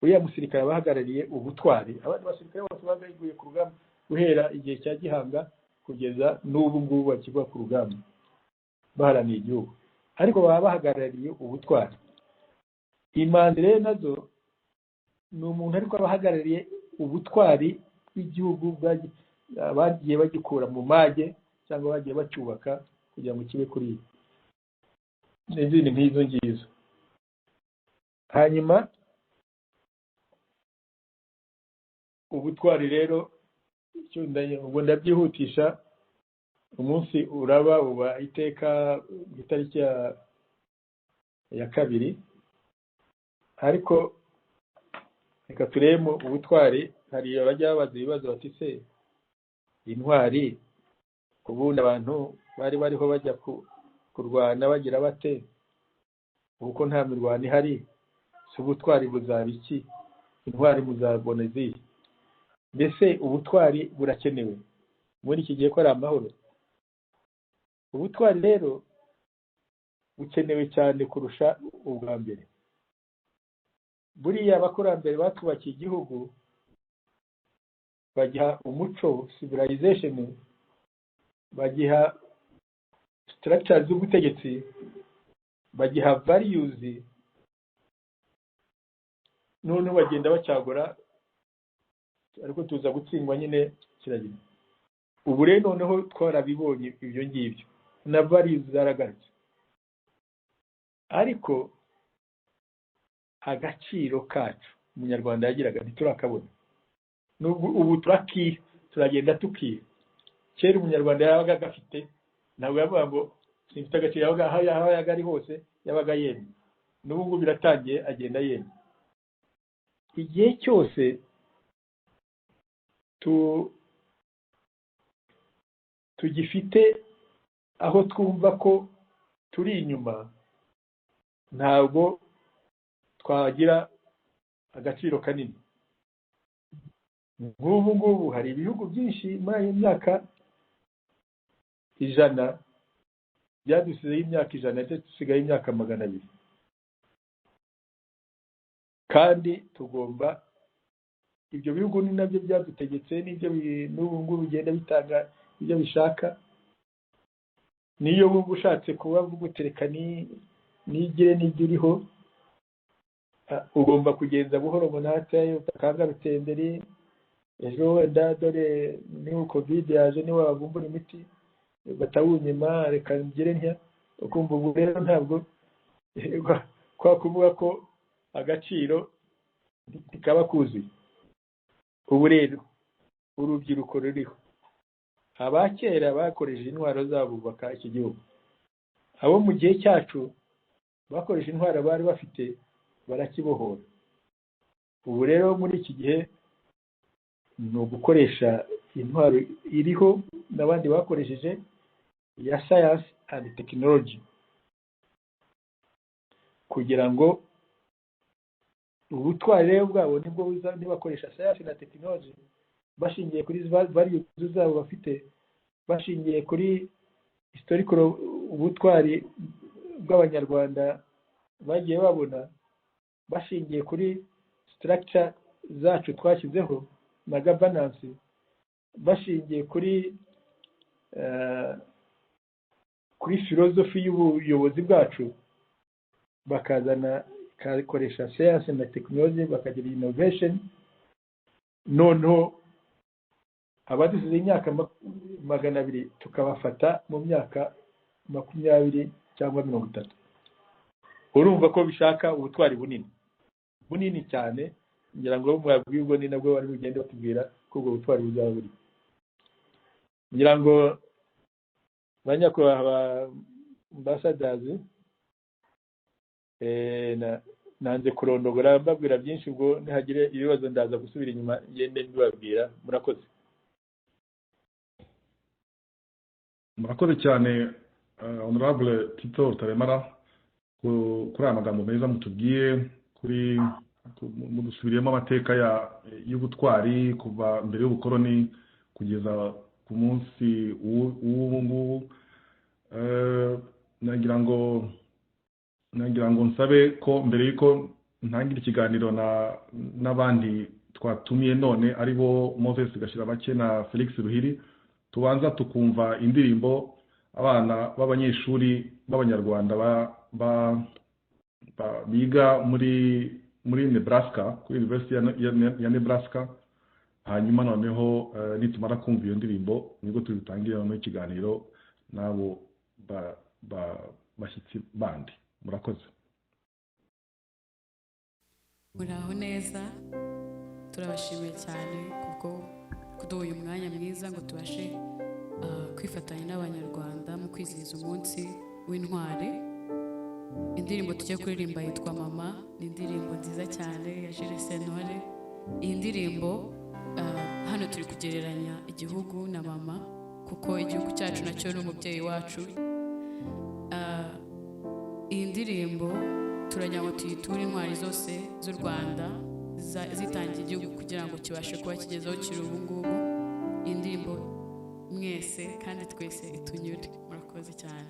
Uriya musirikare abahagarariye ubutwari, abandi basirikare bose bagaguye ku rugamba guhera igihe cya Gihanga kugeza n'ubu ngubu bakigwa ku rugamba baharaniye igihugu, ariko baba bahagarariye ubutwari. Imanzi rero nazo ni umuntu ariko abahagarariye ubutwari bw'igihugu, bagiye bagikura mu mage cyangwa bagiye bacyubaka kugira ngo kibe kuri iyi n'izindi nk'izo ngizo. Hanyuma ubutwari rero ubwo ndabyihutisha, umunsi uraba uba iteka itariki ya kabiri, ariko reka turebe ubutwari. Hari abajya babaza ibibazo bati se intwari ubundi abantu bari bariho bajya kurwana bagira bate, uko nta mirwano ihari, si ubutwari buzaba iki, intwari muzabona izihe? Mbese ubutwari burakenewe muri iki gihe ko ari amahoro? Ubutwari rero bukenewe cyane kurusha ubwa mbere. Buriya abakurambere batubakiye igihugu bagiha umuco, civilization, bagiha structure z'ubutegetsi, bagiha values, none bagenda bacyagura, ariko tuza gutsindwa nyine kiragira. Ubu rero noneho twarabibonye ibyo ngibyo na values zaragarutse, ariko agaciro kacu umunyarwanda yagiraga ntiturakabona. Ubu turagenda tukiha. Kera umunyarwanda yabaga gafite, ntabwo yavuga ngo simfite agaciro, yabaga ari hose yabaga yemye. N'ubu ngubu biratangiye agenda yemye. Igihe cyose tugifite aho twumva ko turi inyuma, ntabwo twagira agaciro kanini. Nk'ubu ngubu hari ibihugu byinshi muri iyo myaka 100 byadusizeho imyaka 100 ndetse dusigaye imyaka 200, kandi tugomba, ibyo bihugu ni nabyo byadutegetse, n'ibyo n'ubu ngubu bigenda bitanga ibyo bishaka. Niyo wumva ushatse kuba vugutereka nigire n'ibyo uriho, ugomba kugenza buhoro munataye utakanga rutenderi. Ejo wenda dore niho covid yaje, niho bavumbura imiti batawunyima, reka ngire ntya, ukumva ubu rero ntabwo kwa kuvuga ko agaciro ntikaba kuzuye. Ubu rero urubyiruko ruriho, abakera bakoresheje intwaro zabo bubaka iki gihugu, abo mu gihe cyacu bakoresheje intwaro bari bafite barakibohora. Ubu rero muri iki gihe ni ugukoresha intwaro iriho n'abandi bakoresheje ya science and technology, kugira ngo ubutwari rero bwabo nibwo nibakoresha science na technology bashingiye kuri values zabo bafite, bashingiye kuri historical ubutwari bw'abanyarwanda bagiye babona, bashingiye kuri structure zacu twashyizeho na governance, bashingiye kuri philosophy y'ubuyobozi bwacu, bakazana kakoresha science na technology, bakagira innovation. Noneho abadusize imyaka 200 tukabafata mu myaka 20 cyangwa 30. Urumva ko bishaka ubutwari bunini cyane. Ngira ngo mwabwirwa ni nabwo bari bugende batubwira ko ubwo butwari buzaba buri. Ngira ngo banyakubahwa ambassadors, nanze kurondogora mbabwira byinshi, ubwo nihagire ibibazo ndaza gusubira inyuma ngende mbibabwira. Murakoze. Murakoze cyane honorable Tito Rutaremara kuri aya magambo meza mutubwiye, kuri mudusubiriyemo amateka y'ubutwari kuva mbere y'ubukoloni kugeza ku munsi w'ubu ngubu. Nagira ngo nsabe ko mbere y'uko ntangira ikiganiro n'abandi twatumiye none ari bo Moses Gashirabake na Felix Ruhiri, tubanza tukumva indirimbo abana b'abanyeshuri b'abanyarwanda biga muri Nebraska, kuri University ya Nebraska. Hanyuma noneho nitumara kumva iyo ndirimbo nibwo tubitangira mu kiganiro nabo bashyitsi bandi. Murakoze. Muraho neza, turabashimiye cyane kubwo kuduha uyu mwanya mwiza ngo tubashe kwifatanya n'abanyarwanda mu kwizihiza umunsi w'intwari. Indirimbo tugiye kuririmba yitwa Mama, ni indirimbo nziza cyane ya Jules Sentore. Iyi ndirimbo hano turi kugereranya igihugu na mama, kuko igihugu cyacu nacyo ni umubyeyi wacu. Iyi ndirimbo turagira ngo tuyiture intwari zose z'u Rwanda zitangiye igihugu kugira ngo kibashe kuba kigezeho kiri ubu ngubu. Iyi ndirimbo mwese kandi twese itunyure. Murakoze cyane.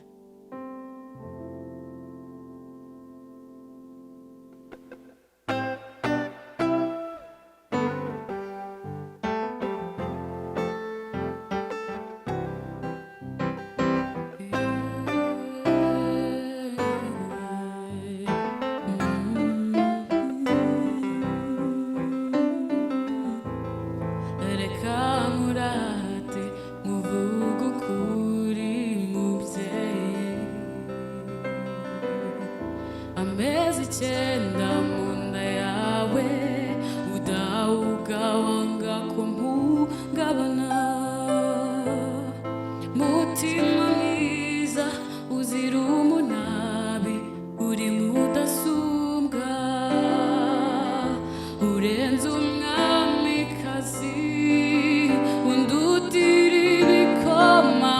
Undutiri bikoma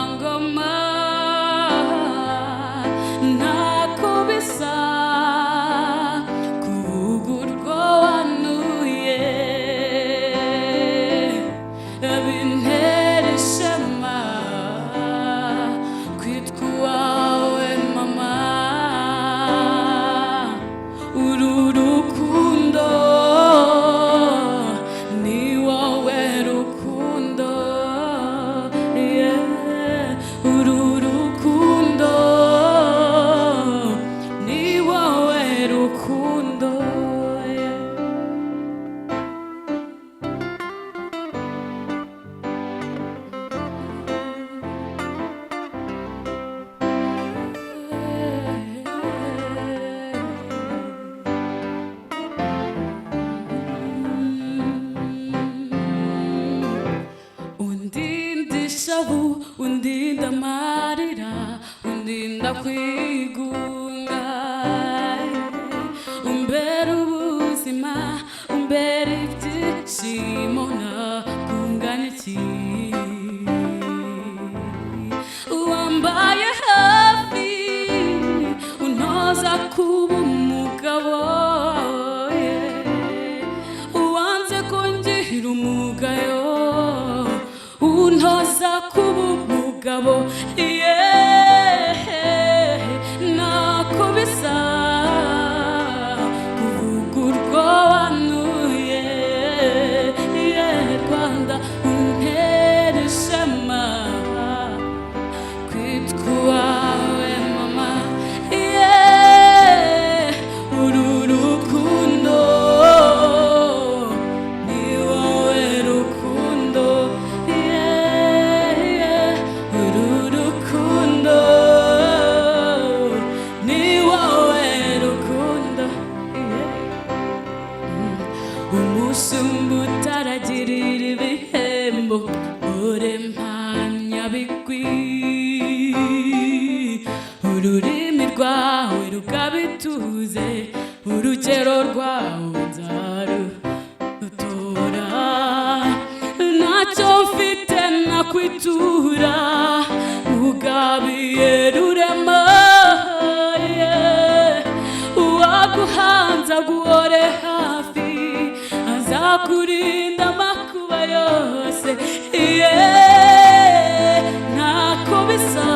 ishavu undinda amarira undinda kwigunga umbera ubuzima umbera ibyishimo nakungana iki wambaye hafi untoza kuba umugabo uwanze kungira umugayo untoza kuba umugabo ntako bisa kuvuga urwo wanuye Rwanda untera ishema kwitwa uwawe mama uru rukundo ni wowe rukundo uru rukundo ni wowe rukundo umusumba utaragirira ibihembo ure mpamyabigwi ururimi rwawe rukabituze urugero rwawe nzarutora ntacyo mfite nakwitura ugabiye rurema uwaguhanze aguhore hafi azakurinda amakuba yose ntako bisa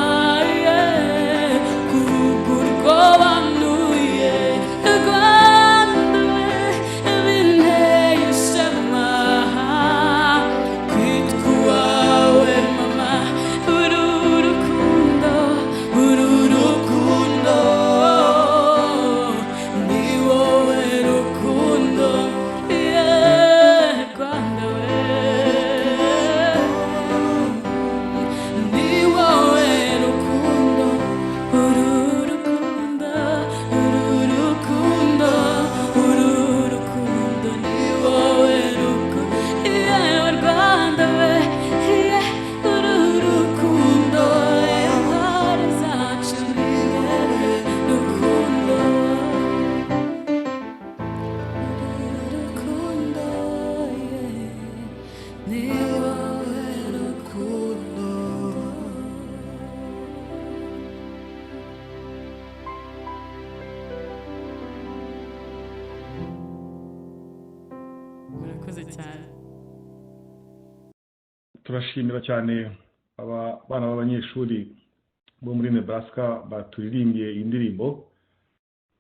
kuvuga urwo wanuye Rwanda binteye ishema kwitwa uwawe mama uru rukundo ni wowe rukundo Rwanda ni wowe rukundo uru rukundo ni wowe rukundo Rwanda uru rukundo intwari zacu ni wowe rukundo rukundo ni wowe rukundo murakoze cyane turashimira cyane aba bana b'abanyeshuri bo muri Nebraska baturirimbiye iyi ndirimbo.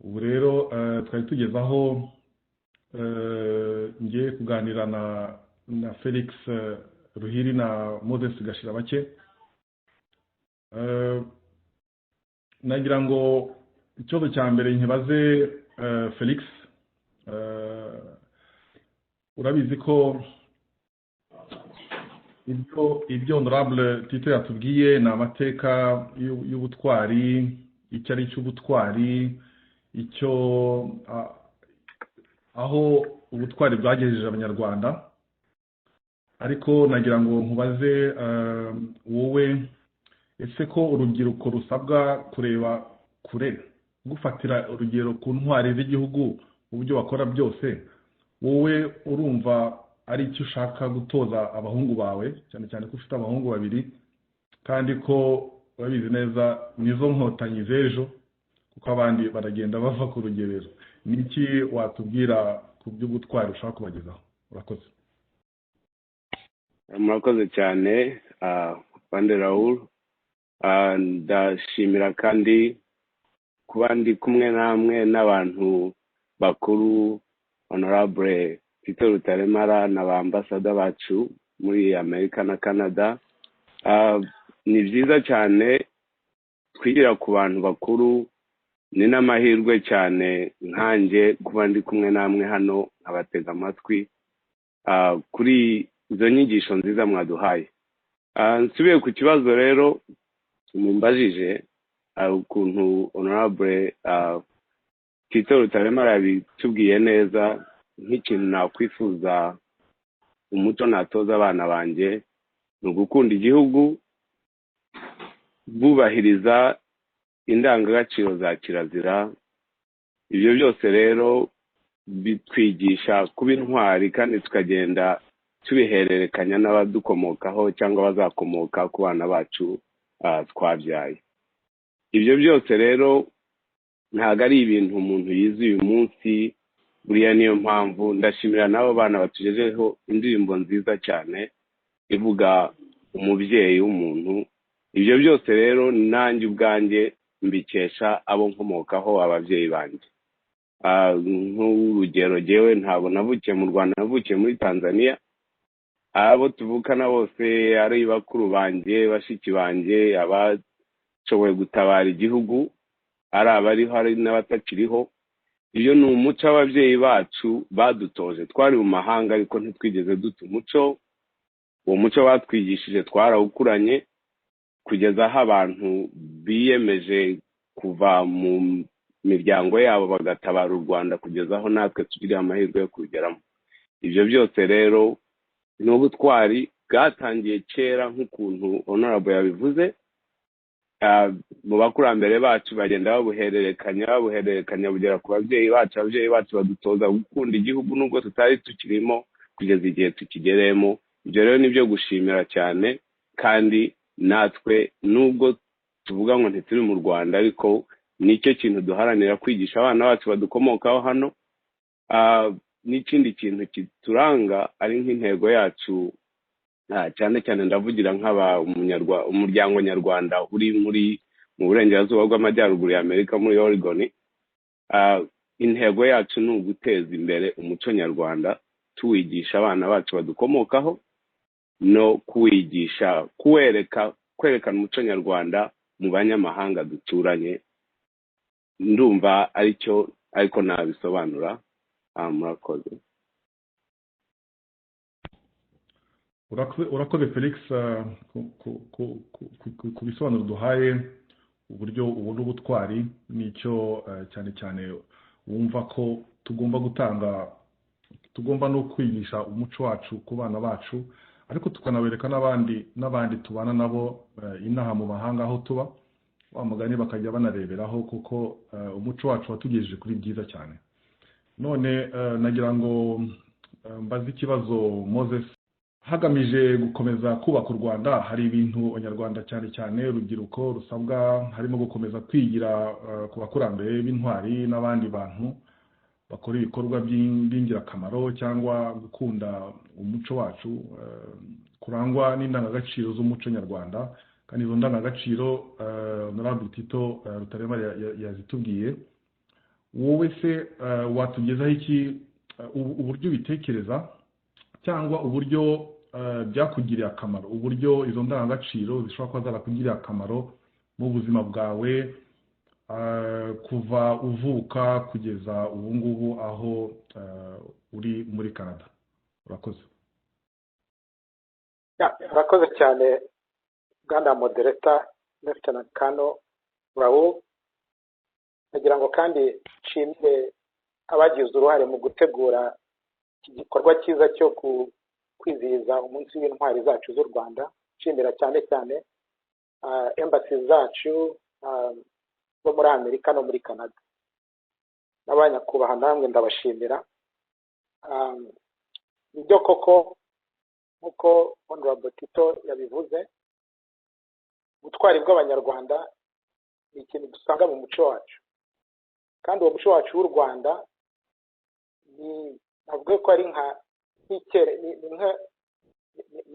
Ubu rero twari tugeze aho ngiye kuganira na Felix Ruhiri na Moses Gashirabake. Nagira ngo ikibazo cya mbere nkibaze Felix, urabizi ko ibyo honorable Tito yatubwiye ni amateka y'ubutwari, icyo ari cy'ubutwari, icyo aho ubutwari bwagejeje abanyarwanda. Ariko nagira ngo nkubaze wowe, ese ko urubyiruko rusabwa kureba kure, gufatira urugero ku ntwari z'igihugu mu byo bakora byose, wowe urumva ari icyo ushaka gutoza abahungu bawe, cyane cyane ko ufite abahungu babiri kandi ko babizi neza nizo nkotanyi z'ejo, kuko abandi baragenda bava ku rugerero? Ni iki watubwira ku by'ubutwari ushaka kubagezaho? Urakoze. Murakoze cyane Bande Raoul. Ndashimira kandi kuba ndi kumwe namwe n'abantu bakuru, honorable Tito Rutaremara na ba ambassador bacu muri Amerika na Canada. Ni byiza cyane twigira ku bantu bakuru, ni n'amahirwe cyane nkanjye kuba ndi kumwe namwe hano abatega amatwi kuri izo nyigisho nziza mwaduhaye. Nsubiye ku kibazo rero mumbajije, ukuntu honorable Tito Rutaremara yabitubwiye neza, nk'ikintu nakwifuza umuco natoza abana banjye ni ugukunda igihugu bubahiriza indangagaciro za kirazira. Ibyo byose rero bitwigisha kuba intwari, kandi tukagenda tubihererekanya n'abadukomokaho cyangwa bazakomoka ku bana bacu twabyaye. Ibyo byose rero ntabwo ari ibintu umuntu yize uyu munsi. Buriya niyo mpamvu ndashimira n'abo bana batugejeho indirimbo nziza cyane ivuga umubyeyi w'umuntu. Ibyo byose rero nanjye ubwanjye mbikesha abo nkomokaho, ababyeyi banjye. Nk'urugero, jyewe ntabwo navukiye mu Rwanda, navukiye muri Tanzania. Abo tuvukana bose ari bakuru banjye, bashiki banjye, abashoboye gutabara igihugu, ari abariho hari n'abatakiriho. Iyo ni umuco w'ababyeyi bacu badutoje. Twari mu mahanga ariko ntitwigeze duta umuco. Uwo muco batwigishije twarawukuranye kugeza aho abantu biyemeje kuva mu miryango yabo bagatabara u Rwanda, kugeza aho natwe tugiriye amahirwe yo kugeramo. Ibyo byose rero ni ubutwari bwatangiye kera, nk'ukuntu Honorable yabivuze. Mu bakurambere bacu bagenda babuhererekanya bugera ku babyeyi bacu. Ababyeyi bacu badutoza gukunda igihugu nubwo tutari tukirimo, kugeza igihe tukigeremo. Ibyo rero ni byo gushimira cyane, kandi natwe nubwo tuvuga ngo ntituri mu Rwanda, ariko nicyo kintu duharanira kwigisha abana bacu badukomokaho hano. N'ikindi kintu kituranga ari nk'intego yacu, cyane cyane ndavugira umuryango nyarwanda uri mu burengerazuba bw'amajyaruguru ya Amerika, muri Oregon. Intego yacu ni uguteza imbere umuco nyarwanda, tuwigisha abana bacu badukomokaho, no kuwigisha kwerekana umuco nyarwanda mu banyamahanga duturanye. Ndumva ariko nabisobanura. Murakoze. Urakoze Felix ku bisobanuro duhaye, uburyo ubona ubutwari n'icyo cyane cyane wumva ko tugomba gutanga. Tugomba no kwigisha umuco wacu ku bana bacu, ariko tukanabereka n'abandi tubana nabo inaha mu mahanga aho tuba, wa mugani bakajya banareberaho, kuko umuco wacu watugejeje kuri byiza cyane. None nagira ngo mbaze ikibazo Moses. Hagamije gukomeza kubaka u Rwanda, hari ibintu abanyarwanda cyane cyane urubyiruko rusabwa, harimo gukomeza kwigira ku bakurambere b'intwari n'abandi bantu bakora ibikorwa by'ingirakamaro, cyangwa gukunda umuco wacu, kurangwa n'indangagaciro z'umuco nyarwanda. Kandi izo ndangagaciro Honorable Tito Rutaremara yazitubwiye. Wowe se watugezaho iki, uburyo ubitekereza cyangwa uburyo byakugiriye akamaro, uburyo izo ndangagaciro zishobora kuba zarakugiriye akamaro mu buzima bwawe kuva uvuka kugeza ubu ngubu aho uri muri Canada? Urakoze. Urakoze cyane Bwana Moderator Lieutenant Colonel Raoul. Nagira ngo kandi nshimire abagize uruhare mu gutegura iki gikorwa cyiza cyo kwizihiza umunsi w'intwari zacu z'u Rwanda. Nshimira cyane cyane embassy zacu bo muri Amerika no muri Canada. N'abanyakubaha namwe ndabashimira. Ibyo koko nk'uko Honorable Tito yabivuze, ubutwari bw'abanyarwanda ni ikintu dusanga mu muco wacu, kandi uwo muco wacu w'u Rwanda navuga ko ari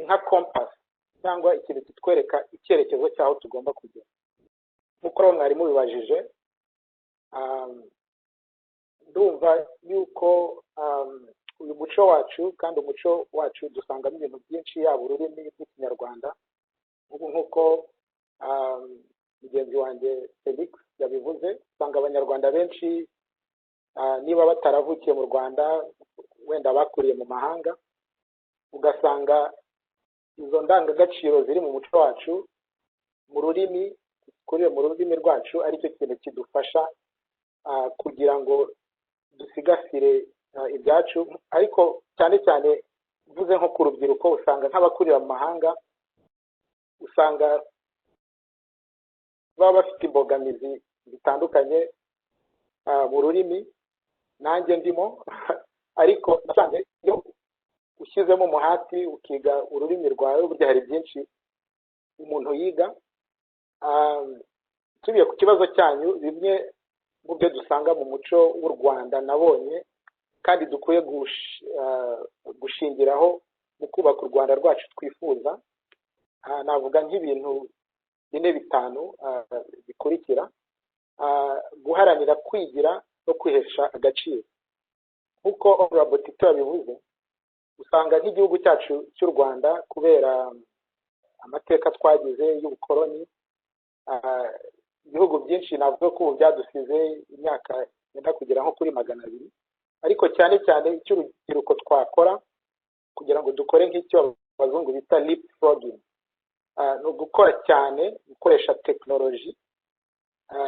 nka compass, cyangwa ikintu kitwereka icyerekezo cyaho tugomba kugera. Nk'uko rero mwari mubibajije, ndumva yuko uyu muco wacu, kandi umuco wacu dusangamo ibintu byinshi, yaba ururimi rw'ikinyarwanda nk'uko mugenzi wanjye Felix yabivuze. Usanga abanyarwanda benshi niba bataravukiye mu Rwanda, wenda bakuriye mu mahanga, ugasanga izo ndangagaciro ziri mu muco wacu, mu rurimi, kuriye mu rurimi rwacu, aricyo kintu kidufasha kugira ngo dusigasire ibyacu. Ariko cyane cyane mvuze nko ku rubyiruko, usanga nk'abakurira mu mahanga, usanga baba bafite imbogamizi zitandukanye mu rurimi, nanjye ndimo ariko nasanze iyo ushyizemo umuhati ukiga ururimi rwawe burya hari byinshi umuntu yiga. Tubiye ku kibazo cyanyu, bimwe mu byo dusanga mu muco w'u Rwanda nabonye kandi dukwiye gushingiraho mu kubaka u Rwanda rwacu twifuza, navuga nk'ibintu 4-5 bikurikira. Guharanira kwigira no kwihesha agaciro. Nk'uko Honorable Tito yabivuze, usanga nk'igihugu cyacu cy'u Rwanda kubera amateka twagize y'ubukoloni, ibihugu byinshi navuga ko ubu byadusize imyaka yenda kugera nko kuri 200, ariko cyane cyane icyo urubyiruko twakora kugira ngo dukore nk'icyo abazungu bita leapfrogging, ni ugukora cyane, gukoresha tekinoloji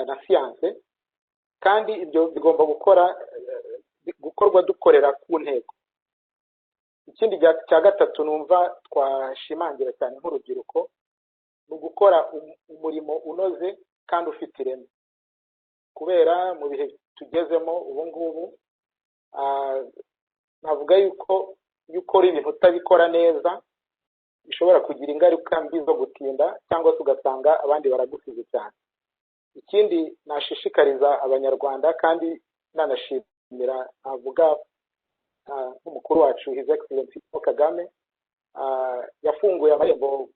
na siyanse, kandi ibyo bigomba gukorwa dukorera ku ntego. Ikindi cya gatatu numva twashimangira cyane nk'urubyiruko ni ugukora umurimo unoze kandi ufite ireme, kubera mu bihe tugezemo ubu ngubu navuga yuko iyo ukora ibintu utabikora neza bishobora kugira ingaruka mbi zo gutinda cyangwa se ugasanga abandi baragusize cyane. Ikindi nashishikariza abanyarwanda kandi nanashimira avuga nk'umukuru wacu His Excellency Paul Kagame, yafunguye amarembo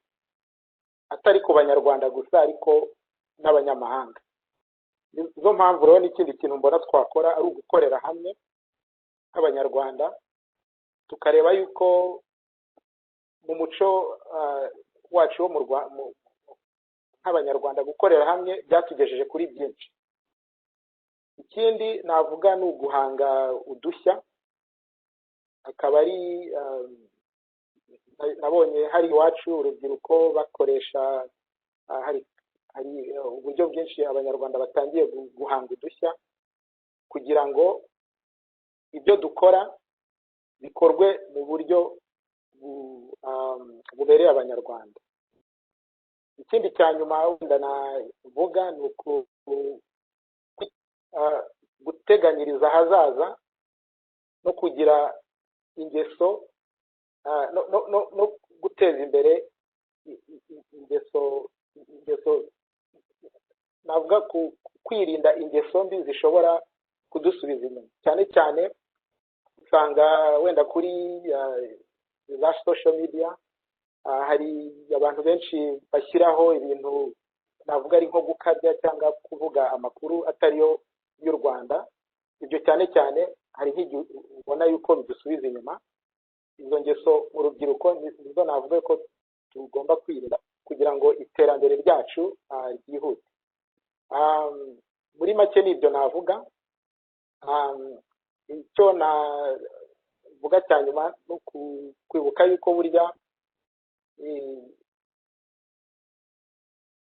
atari ku banyarwanda gusa ariko n'abanyamahanga. Nizo mpamvu rero n'ikindi kintu mbona twakora ari ugukorera hamwe nk'abanyarwanda, tukareba yuko mu muco wacu wo nk'abanyarwanda gukorera hamwe byatugejeje kuri byinshi. Ikindi navuga ni uguhanga udushya, akaba ari nabonye hari iwacu urubyiruko bakoresha hari uburyo bwinshi abanyarwanda batangiye guhanga udushya kugira ngo ibyo dukora bikorwe mu buryo bubereye abanyarwanda. Ikindi cya nyuma wenda navuga ni guteganyiriza ahazaza no kugira ingeso no guteza imbere ingeso navuga kwirinda ingeso mbi zishobora kudusubiza inyuma. Cyane cyane usanga wenda kuri za social media hari abantu benshi bashyiraho ibintu navuga ari nko gukabya cyangwa kuvuga amakuru atariyo y'u Rwanda. Ibyo cyane cyane hari nk'igihe ubona yuko bidusubiza inyuma. Izo ngeso mu rubyiruko nizo navuga ko tugomba kwirinda kugira ngo iterambere ryacu ryihute. Muri make n'ibyo navuga. Icyo navuga cya nyuma no kwibuka yuko burya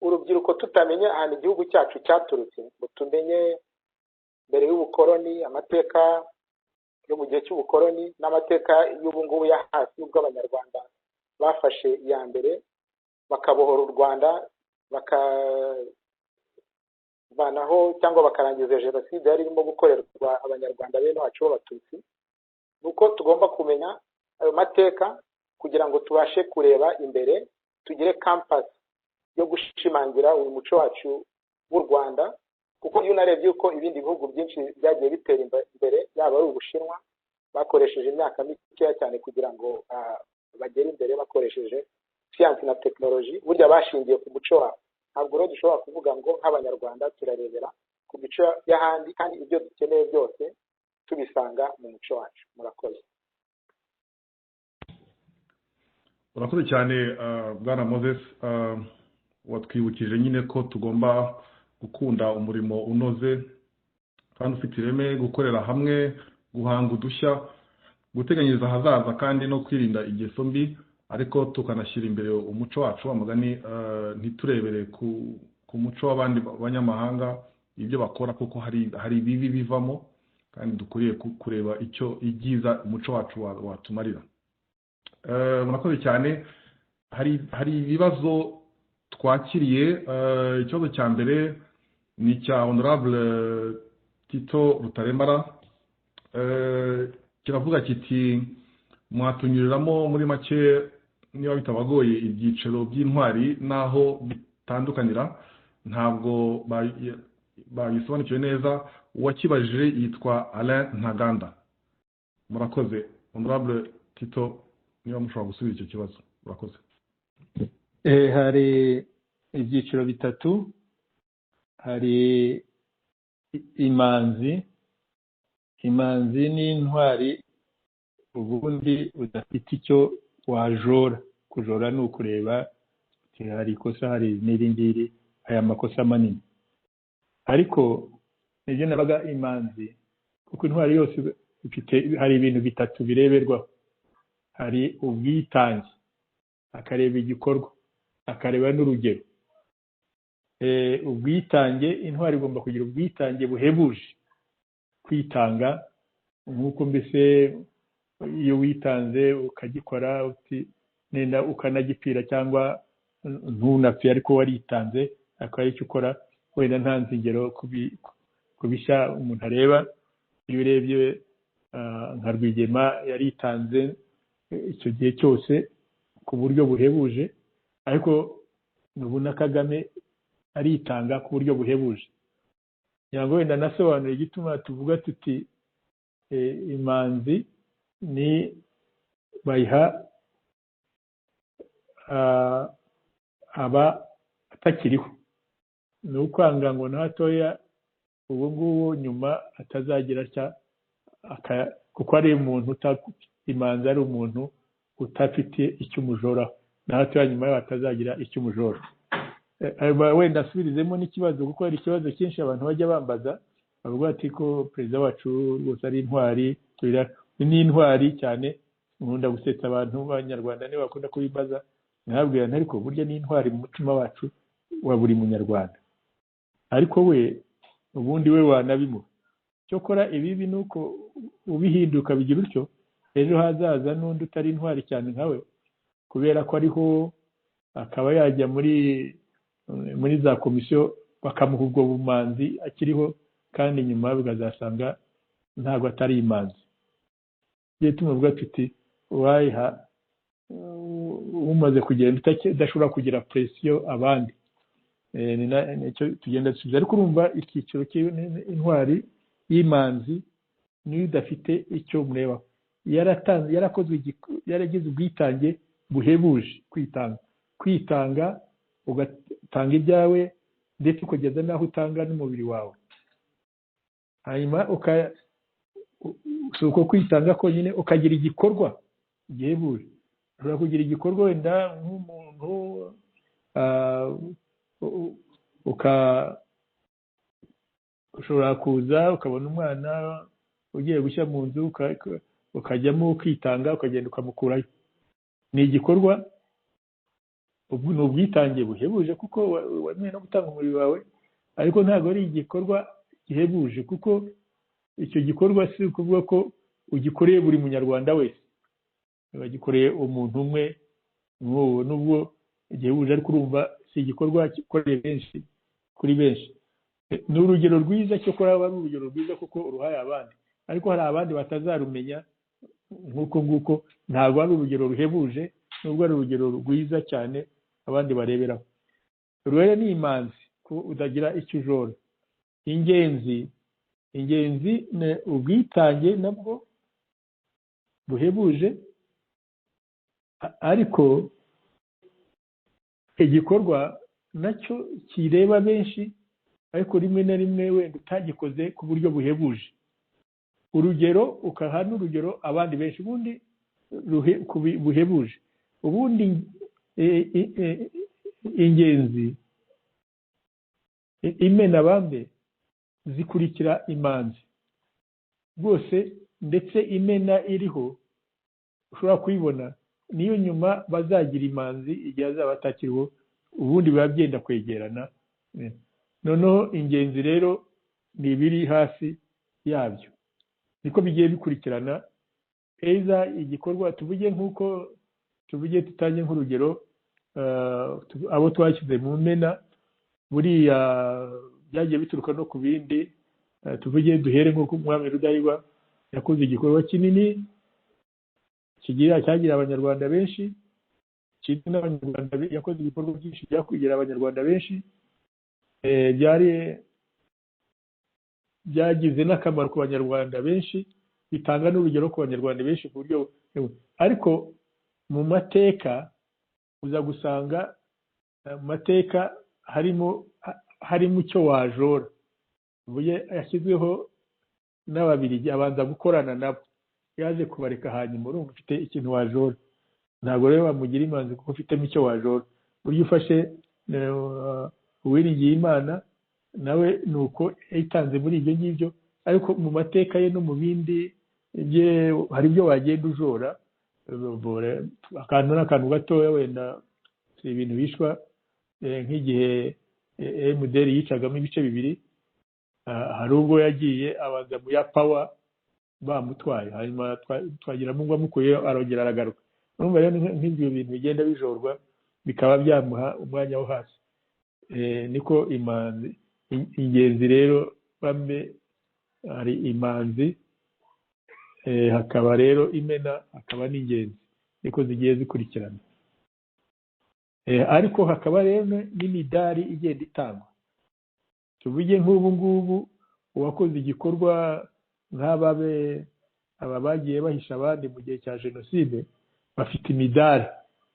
urubyiruko tutamenye ahantu igihugu cyacu cyaturutse, ngo tumenye mbere y'ubukoloni, amateka yo mu gihe cy'ubukoloni n'amateka y'ubu ngubu ya hasi ubwo abanyarwanda bafashe iya mbere bakabohora u Rwanda, bakavanaho cyangwa bakarangiza jenoside yari irimo gukorerwa abanyarwanda bene wacu b'abatutsi. Nuko tugomba kumenya ayo mateka kugira ngo tubashe kureba imbere, tugire campus yo gushimangira uyu muco wacu w'u Rwanda, kuko iyo unarebye uko ibindi bihugu byinshi byagiye bitera imbere, yaba ari Ubushinwa bakoresheje imyaka mikeya cyane kugira ngo bagere imbere bakoresheje siyansi na tekinoloji, burya bashingiye ku muco wabo. Ntabwo rero dushobora kuvuga ngo nk'abanyarwanda turarebera ku mico y'ahandi kandi ibyo dukeneye byose tubisanga mu muco wacu. Murakoze. urakoze cyane bwana Moses, watwibukije nyine ko tugomba gukunda umurimo unoze kandi ufite ireme, gukorera hamwe, guhanga udushya, guteganyiriza ahazaza kandi no kwirinda ingeso mbi, ariko tukanashyira imbere umuco wacu w'amagani, ntiturebere ku muco w'abandi banyamahanga ibyo bakora, kuko hari bibi bivamo kandi dukwiriye kureba icyo ibyiza umuco wacu watumarira. Murakoze cyane. Hari ibibazo twakiriye ikibazo cya mbere ni icya honorable Tito Rutaremara, kiravuga kiti mwatunyuriramo muri make niba bitabagoye ibyiciro by'intwari n'aho bitandukanira, ntabwo babisobanukiwe neza. Uwakibajije yitwa Alain Ntaganda. Murakoze honorable Tito, niba mushobora gusubiza icyo kibazo. Murakoze. Hari ibyiciro bitatu. Hari imanzi n'intwari ubundi udafite icyo wajora. Kujora ni ukureba hari ikosa, hari n'iri ngiri, aya makosa manini. Ariko nibyo nabaga imanzi, kuko intwari yose hari ibintu bitatu bireberwaho. Hari ubwitange, akareba igikorwa, akareba n'urugero. Ubwitange, intwari igomba kugira ubwitange buhebuje, kwitanga nk'uko mbese iyo witanze ukagikora uti nenda ukanagipfira cyangwa ntunapfe ariko waritanze, akaba ari icyo ukora. Wenda nta nzingero kubishya umuntu areba. Iyo urebye nka Rwigema yaritanze icyo gihe cyose ku buryo buhebuje, ariko ubu na Kagame aritanga ku buryo buhebuje. Yango wenda nasobanura igituma tuvuga tuti imanzi ni bayiha aba atakiriho. Ni ukwanga ngo ntatoya ubu ngubu nyuma atazagira cya kuko ari umuntu imanzi ari umuntu utafite icyo umujoraho, ntatoya nyuma yaho atazagira icyo umujora. Wenda asubirizemo n'ikibazo, kuko hari ikibazo cyinshi abantu bajya bambaza, bavuga ati ko perezida wacu rwose ari intwari. Ni intwari cyane. Nkunda gusetsa abantu b'abanyarwanda niba bakunda kubibaza, ntabwira ariko burya ni intwari mu mutima wacu wa buri munyarwanda. Ariko we ubundi we wanabimuha. Cyokora ibibi nuko ubihinduka bigira utyo, ejo hazaza n'undi utari intwari cyane nkawe, kubera ko ariho akaba yajya muri za komisiyo bakamuha ubwo bumanzi akiriho, kandi nyuma bikazasanga ntabwo atari imanzi. Iyo tumuvuga tuti wayiha umaze kugenda udashobora kugira presiyo abandi, nicyo tugenda dusubiza. Ariko urumva icyiciro cy'intwari y'imanzi niyo udafite icyo murebaho. Yaragize ubwitange buhebuje, kwitanga ugatanga ibyawe ndetse ukageza n'aho utanga n'umubiri wawe. Hanyuma si uko kwitanga konyine, ukagira igikorwa gihebuje. Ushobora kugira igikorwa wenda nk'umuntu ushobora kuza ukabona umwana ugiye gushya mu nzu, ukajyamo ukitanga, ukagenda ukamukurayo. Ni igikorwa, ni ubwitange buhebuje kuko wemeye no gutanga umubiri wawe, ariko ntabwo ari igikorwa gihebuje, kuko icyo gikorwa si ukuvuga ko ugikoreye buri munyarwanda wese, wagikoreye umuntu umwe nk'uwo. Nubwo gihebuje, ariko urumva si igikorwa gikoreye benshi kuri benshi. Ni urugero rwiza, cyo kora ari urugero rwiza kuko uruhaye abandi, ariko hari abandi batazarumenya nk'uko nguko. Ntabwo ari urugero ruhebuje, nubwo ari urugero rwiza cyane abandi bareberaho. Rero ni imanzi ko udagira icyo ujora. Ingenzi ni ubwitange nabwo buhebuje, ariko igikorwa nacyo kireba benshi, ariko rimwe na rimwe wenda utagikoze ku buryo buhebuje. Urugero ukaha n'urugero abandi benshi ubundi buhebuje. Ubundi ingenzi imena bambe zikurikira imanzi rwose, ndetse imena iriho ushobora kuyibona niyo nyuma bazagira imanzi igihe azaba atakiriho, ubundi biba byenda kwegerana. Noneho ingenzi rero ni ibiri hafi yabyo, niko bigiye bikurikirana. Eza igikorwa tuvuge tutange nk'urugero, abo twashyize mu mena buriya byagiye bituruka no ku bindi. Tuvuge duhere nk'uko umwami Rudahigwa yakoze igikorwa kinini cyagira abanyarwanda benshi, yakoze ibikorwa byinshi byakugira abanyarwanda benshi, byagize n'akamaro ku banyarwanda benshi, bitanga n'urugero ku banyarwanda benshi ku buryo. Ariko mu mateka uza gusanga mu mateka harimo icyo wajora. Yashyizweho n'Ababiligi, abanza gukorana nabo, yaje kubareka hanyuma urumva ufite ikintu wajora. Ntabwo rero bamugira imanzi kuko ufitemo icyo wajora. Buryo ufashe Uwiringiyimana nawe ni uko yitanze muri ibyo ngibyo, ariko mu mateka ye no mu bindi bye hari ibyo wagenda ujora. Akantu n'akantu gatoya wenda si ibintu bishwa, nk'igihe MDR yicagamo ibice bibiri, hari ubwo yagiye abanza mu ya pawa bamutwaye, hanyuma Twagiramungu amukuyeyo arongera aragaruka. Urumva rero nk'ibyo bintu bigenda bijorwa bikaba byamuha umwanya wo hasi. Niko imanzi ingenzi rero bamwe, hari imanzi hakaba rero imena, hakaba n'ingenzi, niko zigiye zikurikirana. Ariko hakaba rero n'imidari igenda itangwa. Tuvuge nk'ubu ngubu uwakoze igikorwa aba bagiye bahisha abandi mu gihe cya Jenoside bafite imidari,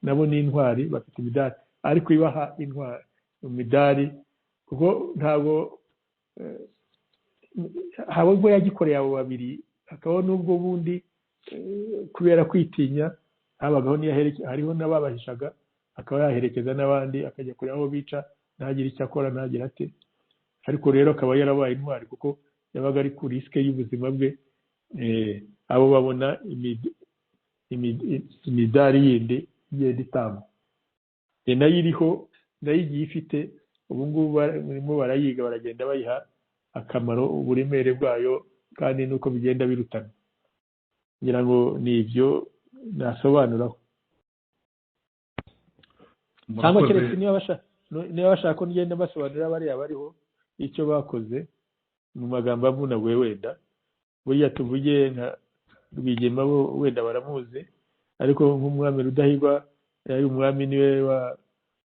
nabo ni intwari, bafite imidari, ariko ibaha intwari imidari kuko ntabwo haba ubwo yagikoreye abo babiri, hakabaho n'ubwo bundi kubera kwitinya habagaho hariho n'ababahishaga, akaba yaherekeza n'abandi akajya kureba aho bica, ntagire icyo akora, ntagire ate. Ariko rero akaba yarabaye intwari kuko yabaga ari ku risike y'ubuzima bwe. Abo babona imidari yindi igenda itangwa, nayo iriho, nayo igiye ifite. Ubu ngubu barimo barayiga, baragenda bayiha akamaro, uburemere bwayo, kandi nuko bigenda birutana. Ngira ngo ni ibyo nasobanuraho, cyangwa keretse niba bashaka ko ngenda basobanurira bariya bariho icyo bakoze mu magambo avunaguye. Wenda burya tuvuge nka Rwigema bo wenda baramuzi, ariko nk'umwami Rudahigwa yari umwami, niwe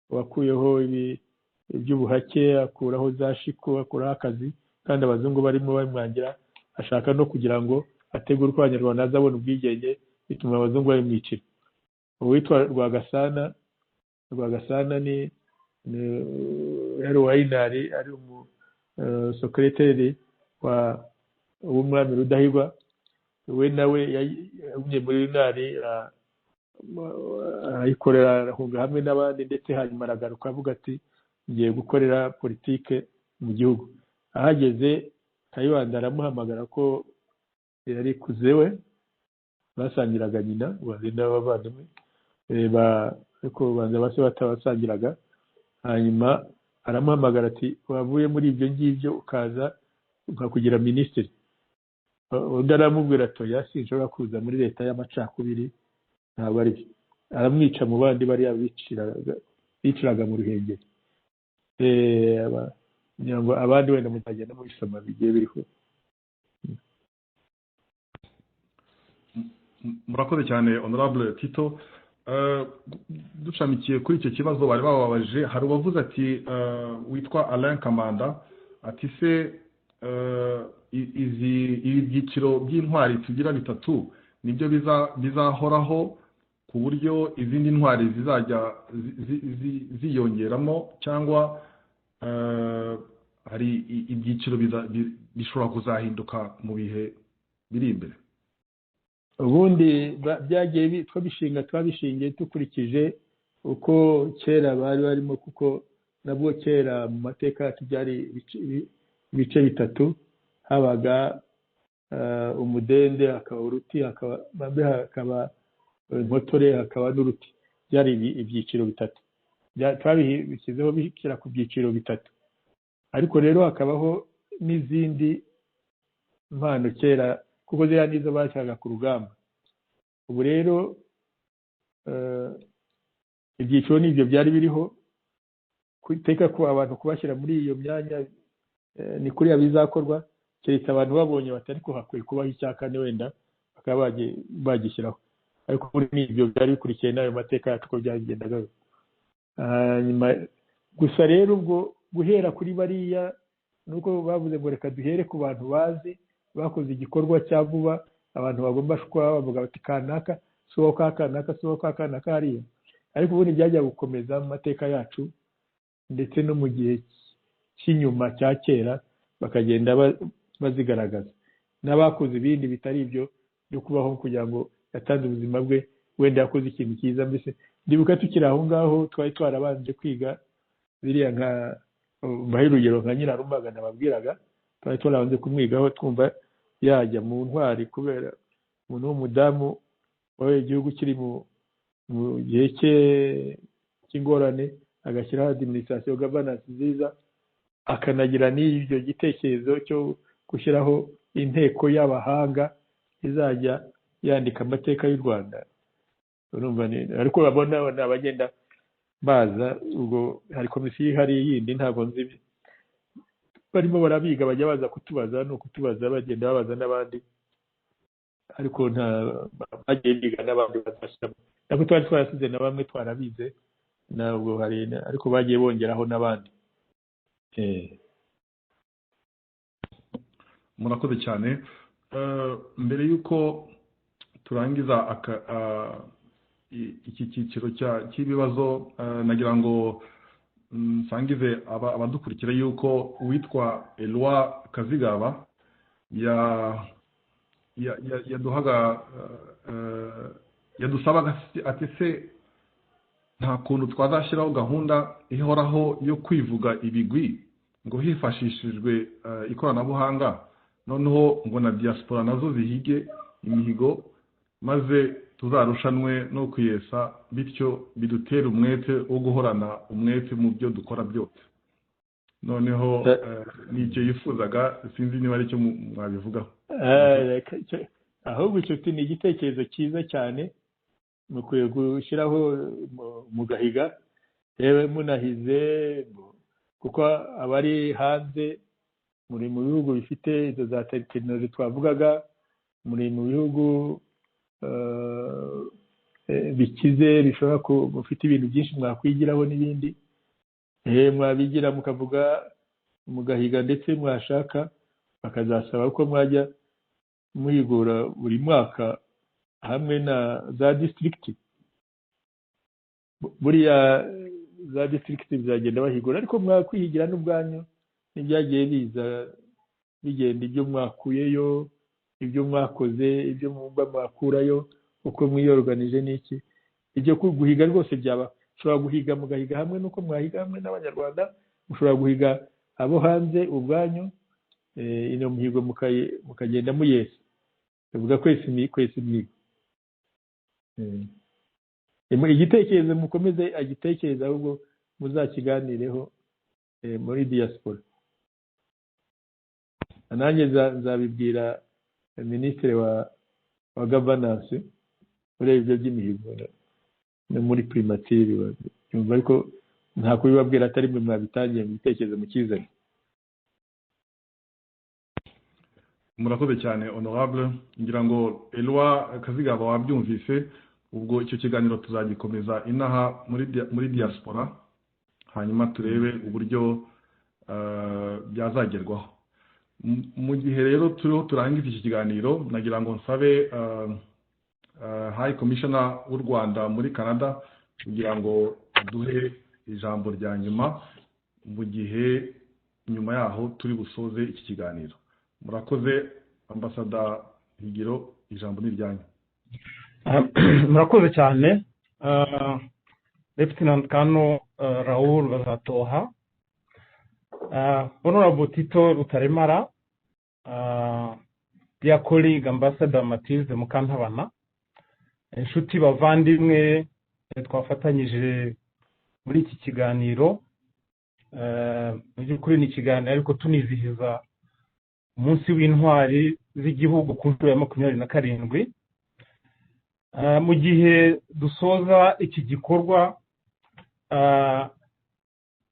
wakuyeho iby'ubuhake, akuraho za shiko, akuraho akazi, kandi abazungu barimo bamwangira, ashaka no kugira ngo ategure uko abanyarwanda azabona ubwigenge, bituma abazungu babimwicira. Uwitwa Rwagasana ni yari uwayinari, ari umusekreteri w'umwami Rudahigwa. We nawe yagumye muri Inari, arayikorera, arahunga hamwe n'abandi, ndetse hanyuma aragaruka avuga ati ngiye gukorera politike mu gihugu. Ahageze Kayibanda aramuhamagara ko yari kuze we, basangiraga nyina, bagenda bavandimwe, ariko banza base batabasangiraga. Hanyuma aramuhamagara ati wavuye muri ibyo ngibyo ukaza ukakugira minisitiri. Undi aramubwira ati ya sinshobora kuza muri leta y'amacakubiri, ntabwo ari byo. Aramwica mu bandi bariya biciraga mu Ruhengeri. Kugira ngo abandi wenda mutagenda mubisoma bigiye biriho. Murakoze cyane Honorable Tito. Dushamikiye kuri icyo kibazo bari bababaje, hari uwavuze ati witwa Alain Kamanda, ati se ibi byiciro by'intwari tugira bitatu nibyo bizahoraho ku buryo izindi ntwari zizajya ziyongeramo, cyangwa hari ibyiciro bishobora kuzahinduka mu bihe biri imbere? Ubundi byagiye twabishingiye dukurikije uko kera bari barimo, kuko nabwo kera mu mateka yacu byari ibice bitatu. Habaga umudende, hakaba uruti, hakaba inkotore, hakaba n'uruti. Byari ibyiciro bitatu, twabishyizeho bishyira ku byiciro bitatu. Ariko rero hakabaho n'izindi mpano kera, kuko ziriya nizo bashyiraga ku rugamba. Ubu rero ibyiciro n'ibyo byari biriho kwiteka ko abantu kubashyira muri iyo myanya ni kuriya bizakorwa keretse abantu babonye batari ko hakwiye kubaho icya kane wenda bakaba bagishyiraho ariko muri n'ibyo byari bikurikiye n'ayo mateka yacu ko byagendaga nyuma gusa rero ubwo guhera kuri bariya nuko bavuze ngo reka duhere ku bantu bazi bakoze igikorwa cya vuba abantu bagomba kuba bavuga bati kanaka so kanaka hariya ariko ubundi byajya gukomeza mu mateka yacu ndetse no mu gihe cy'inyuma cya kera bakagenda bazigaragaza n'abakoze ibindi bitari ibyo byo kubaho kugira ngo yatanze ubuzima bwe wenda yakoze ikintu cyiza mbese ndibuka tukiri aho ngaho twari twarabanje kwiga biriya nka mbahe urugero nka Nyirarumaga nababwiraga twari twarabanje kumwigaho twumva yajya mu ntwari kubera umuntu w'umudamu wabaye igihugu kiri mu gihe cy'ingorane agashyiraho administration governance nziza akanagira n'ibyo gitekerezo cyo gushyiraho inteko y'abahanga izajya yandika amateka y'u Rwanda urumva ariko babona abagenda baza ubwo hari komisiyo ihari yindi ntabwo nzi barimo barabiga bajya baza kutubaza no kutubaza bagenda babaza n'abandi ariko nta bagiye biga n'abandi bazashyiramo ntabwo twari twarasize na bamwe twarabize ntabwo hari ariko bagiye bongeraho n'abandi murakoze cyane mbere y'uko turangiza iki cyiciro cy'ibibazo nagira ngo nsangize abadukurikira yuko uwitwa Eloi Kazigaba yadusabaga ati se nta kuntu twazashyiraho gahunda ihoraho yo kwivuga ibigwi ngo hifashishijwe ikoranabuhanga noneho ngo na diaspora nazo zihige imihigo maze tuzarushanwe no kwiyesa bityo bidutere umwete wo guhorana umwete mu byo dukora byose noneho n'icyo yifuzaga sinzi niba ari cyo mwabivugaho ahubwo icyo ni igitekerezo cyiza cyane mukwiye gushyiraho mu gahiga yewe munahize kuko abari hanze muri mu bihugu bifite izo za tekinoloji twavugaga muri mu bihugu bikize bishobora mufite ibintu byinshi mwakwigiraho n'ibindi mwabigira mukavuga mugahiga ndetse mwashaka bakazasaba ko mwajya muhigura buri mwaka hamwe na za district buriya za district bizagenda bahigura ariko mwakwihigira n'ubwanyu n'ibyagiye biza bigenda ibyo mwakuyeyo ibyo mwakoze ibyo mwumva mwakurayo uko mwiyorganije n'iki ibyo guhiga rwose byaba ushobora guhiga mugahiga hamwe n'uko mwahiga hamwe n'abanyarwanda mushobora guhiga abo hanze ubwanyu ino mihigo mukagenda muyesa bivuga kwese imihigo igitekerezo mukomeze agitekereza ahubwo muzakiganireho muri diaspora nanjye nzabibwira minisitiri wa governance ureba ibyo by'imihigo no muri primature yumva ariko nta kubibabwira atari mwe mwabitangiye mu bitekerezo mukizanye murakoze cyane honorable ngira ngo Eloi Kazigaba wabyumvise ubwo icyo kiganiro tuzagikomeza inaha muri diaspora hanyuma turebe uburyo byazagerwaho mu gihe rero turiho turangiza iki kiganiro nagira ngo nsabe High Commissioner w'u Rwanda muri Canada kugira ngo aduhe ijambo rya nyuma mu gihe nyuma yaho turi busoze iki kiganiro murakoze Ambassador Higiro ijambo ni ryanyu murakoze cyane Lieutenant Colonel Raoul Bazatoha Honorable Tito Rutaremara dear colleague Ambassador Mathilde Mukantabana inshuti bavandimwe twafatanyije muri iki kiganiro mu by'ukuri ni ikiganiro ariko tunizihiza umunsi w'intwari z'igihugu ku nshuro ya 27 mu gihe dusoza iki gikorwa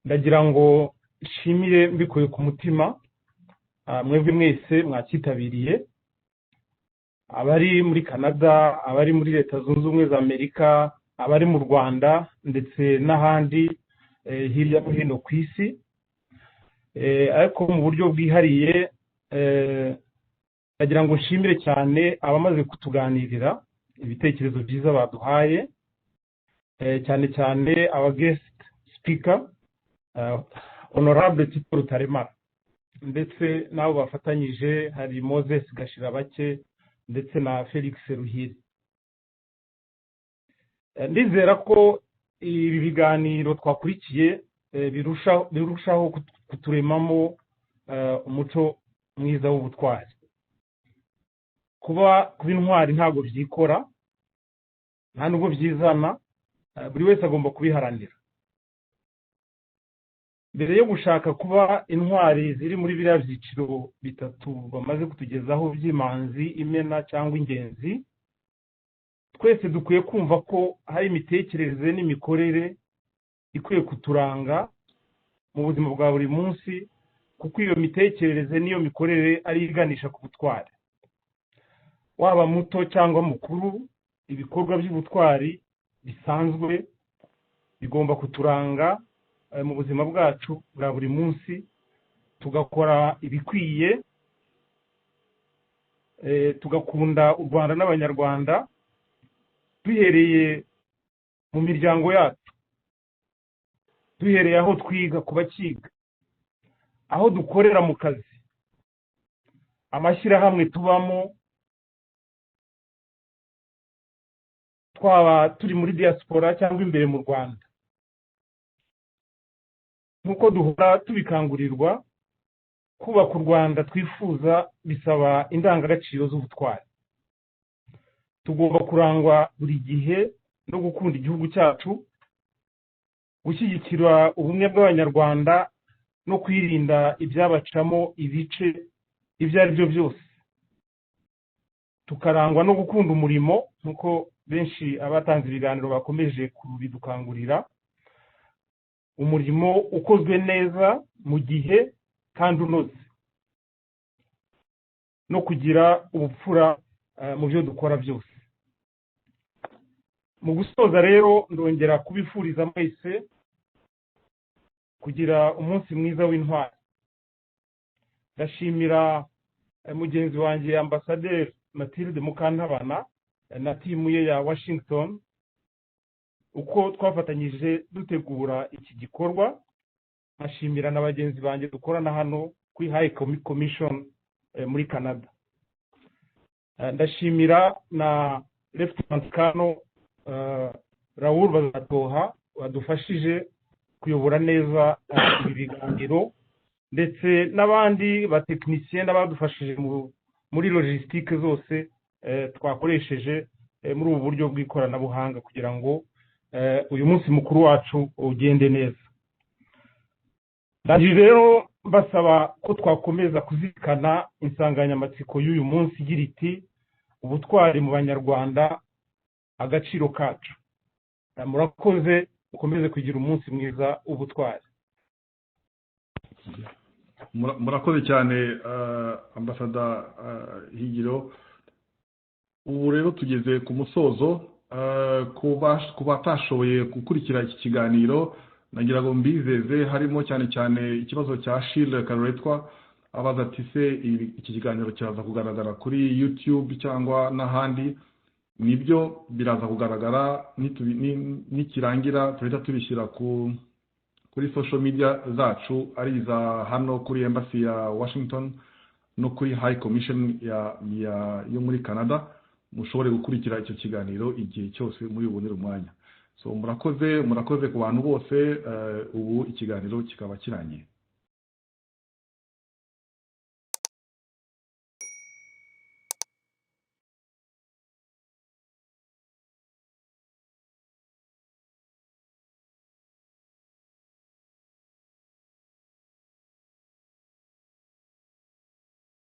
ndagira ngo nshimire mbikuye ku mutima mwebwe mwese mwakitabiriye, abari muri Canada, abari muri Leta Zunze Ubumwe za Amerika, abari mu Rwanda ndetse n'ahandi hirya no hino ku isi. Ariko mu buryo bwihariye ndagira ngo nshimire cyane abamaze kutuganirira ibitekerezo byiza baduhaye, cyane cyane aba guest speaker honorable Tito Rutaremara, ndetse n'abo bafatanyije hari Moses Gashirabake ndetse na Felix Ruhire. Ndizera ko ibi biganiro twakurikiye birushaho kuturemamo umuco mwiza w'ubutwari. Kuba intwari ntabwo byikora, nta nubwo byizana, buri wese agomba kubiharanira. Mbere yo gushaka kuba intwari ziri muri biriya byiciro bitatu bamaze kutugezaho by'imanzi, imena cyangwa ingenzi, twese dukwiye kumva ko hari imitekerereze n'imikorere ikwiye kuturanga mu buzima bwa buri munsi, kuko iyo mitekerereze n'iyo mikorere ari iganisha ku butwari. Waba muto cyangwa mukuru, ibikorwa by'ubutwari bisanzwe bigomba kuturanga mu buzima bwacu bwa buri munsi, tugakora ibikwiye, tugakunda u Rwanda n'Abanyarwanda duhereye mu miryango yacu, duhereye aho twiga ku bakiga, aho dukorera mu kazi, amashyirahamwe tubamo, twaba turi muri diaspora cyangwa imbere mu Rwanda. Nk'uko duhora tubikangurirwa, kubaka u Rwanda twifuza bisaba indangagaciro z'ubutwari. Tugomba kurangwa buri gihe no gukunda igihugu cyacu, gushyigikira ubumwe bw'Abanyarwanda no kwirinda ibyabacamo ibice ibyo ari byo byose. Tukarangwa no gukunda umurimo, nk'uko benshi abatanze ibiganiro bakomeje kubidukangurira, umurimo ukozwe neza mu gihe kandi unoze, no kugira ubupfura mu byo dukora byose. Mu gusoza rero ndongera kubifuriza mwese kugira umunsi mwiza w'intwari. Ndashimira mugenzi wanjye Ambasaderi Mathilde Mukantabana na timu ye ya Washington uko twafatanyije dutegura iki gikorwa. Nkashimira na bagenzi banjye dukorana hano kuri High Commission muri Canada. Ndashimira na Lieutenant Colonel Raoul Bazatoha wadufashije kuyobora neza ibi biganiro, ndetse n'abandi batekinisiye n'abadufashije muri logistique zose twakoresheje muri ubu buryo bw'ikoranabuhanga kugira ngo uyu munsi mukuru wacu ugende neza. Ndaje rero basaba ko twakomeza kuzirikana insanganyamatsiko y'uyu munsi igira iti ubutwari mu Banyarwanda, agaciro kacu. Murakoze, mukomeze kugira umunsi mwiza w'ubutwari. Murakoze cyane Ambasada Higiro. Ubu rero tugeze ku musozo. Ku batashoboye gukurikira iki kiganiro, nagira ngo mbizeze harimo cyane cyane ikibazo cya Shile Karuretwa abaza ati se iki kiganiro cyaza kugaragara kuri YouTube cyangwa n'ahandi. Nibyo biraza kugaragara, nikirangira tuhita tubishyira kuri social media zacu, ari za hano kuri Embassy ya Washington no kuri High Commission yo muri Canada. Mushobore gukurikira icyo kiganiro igihe cyose muri ubonera umwanya. So murakoze ku bantu bose. Ubu ikiganiro kikaba kirangiye.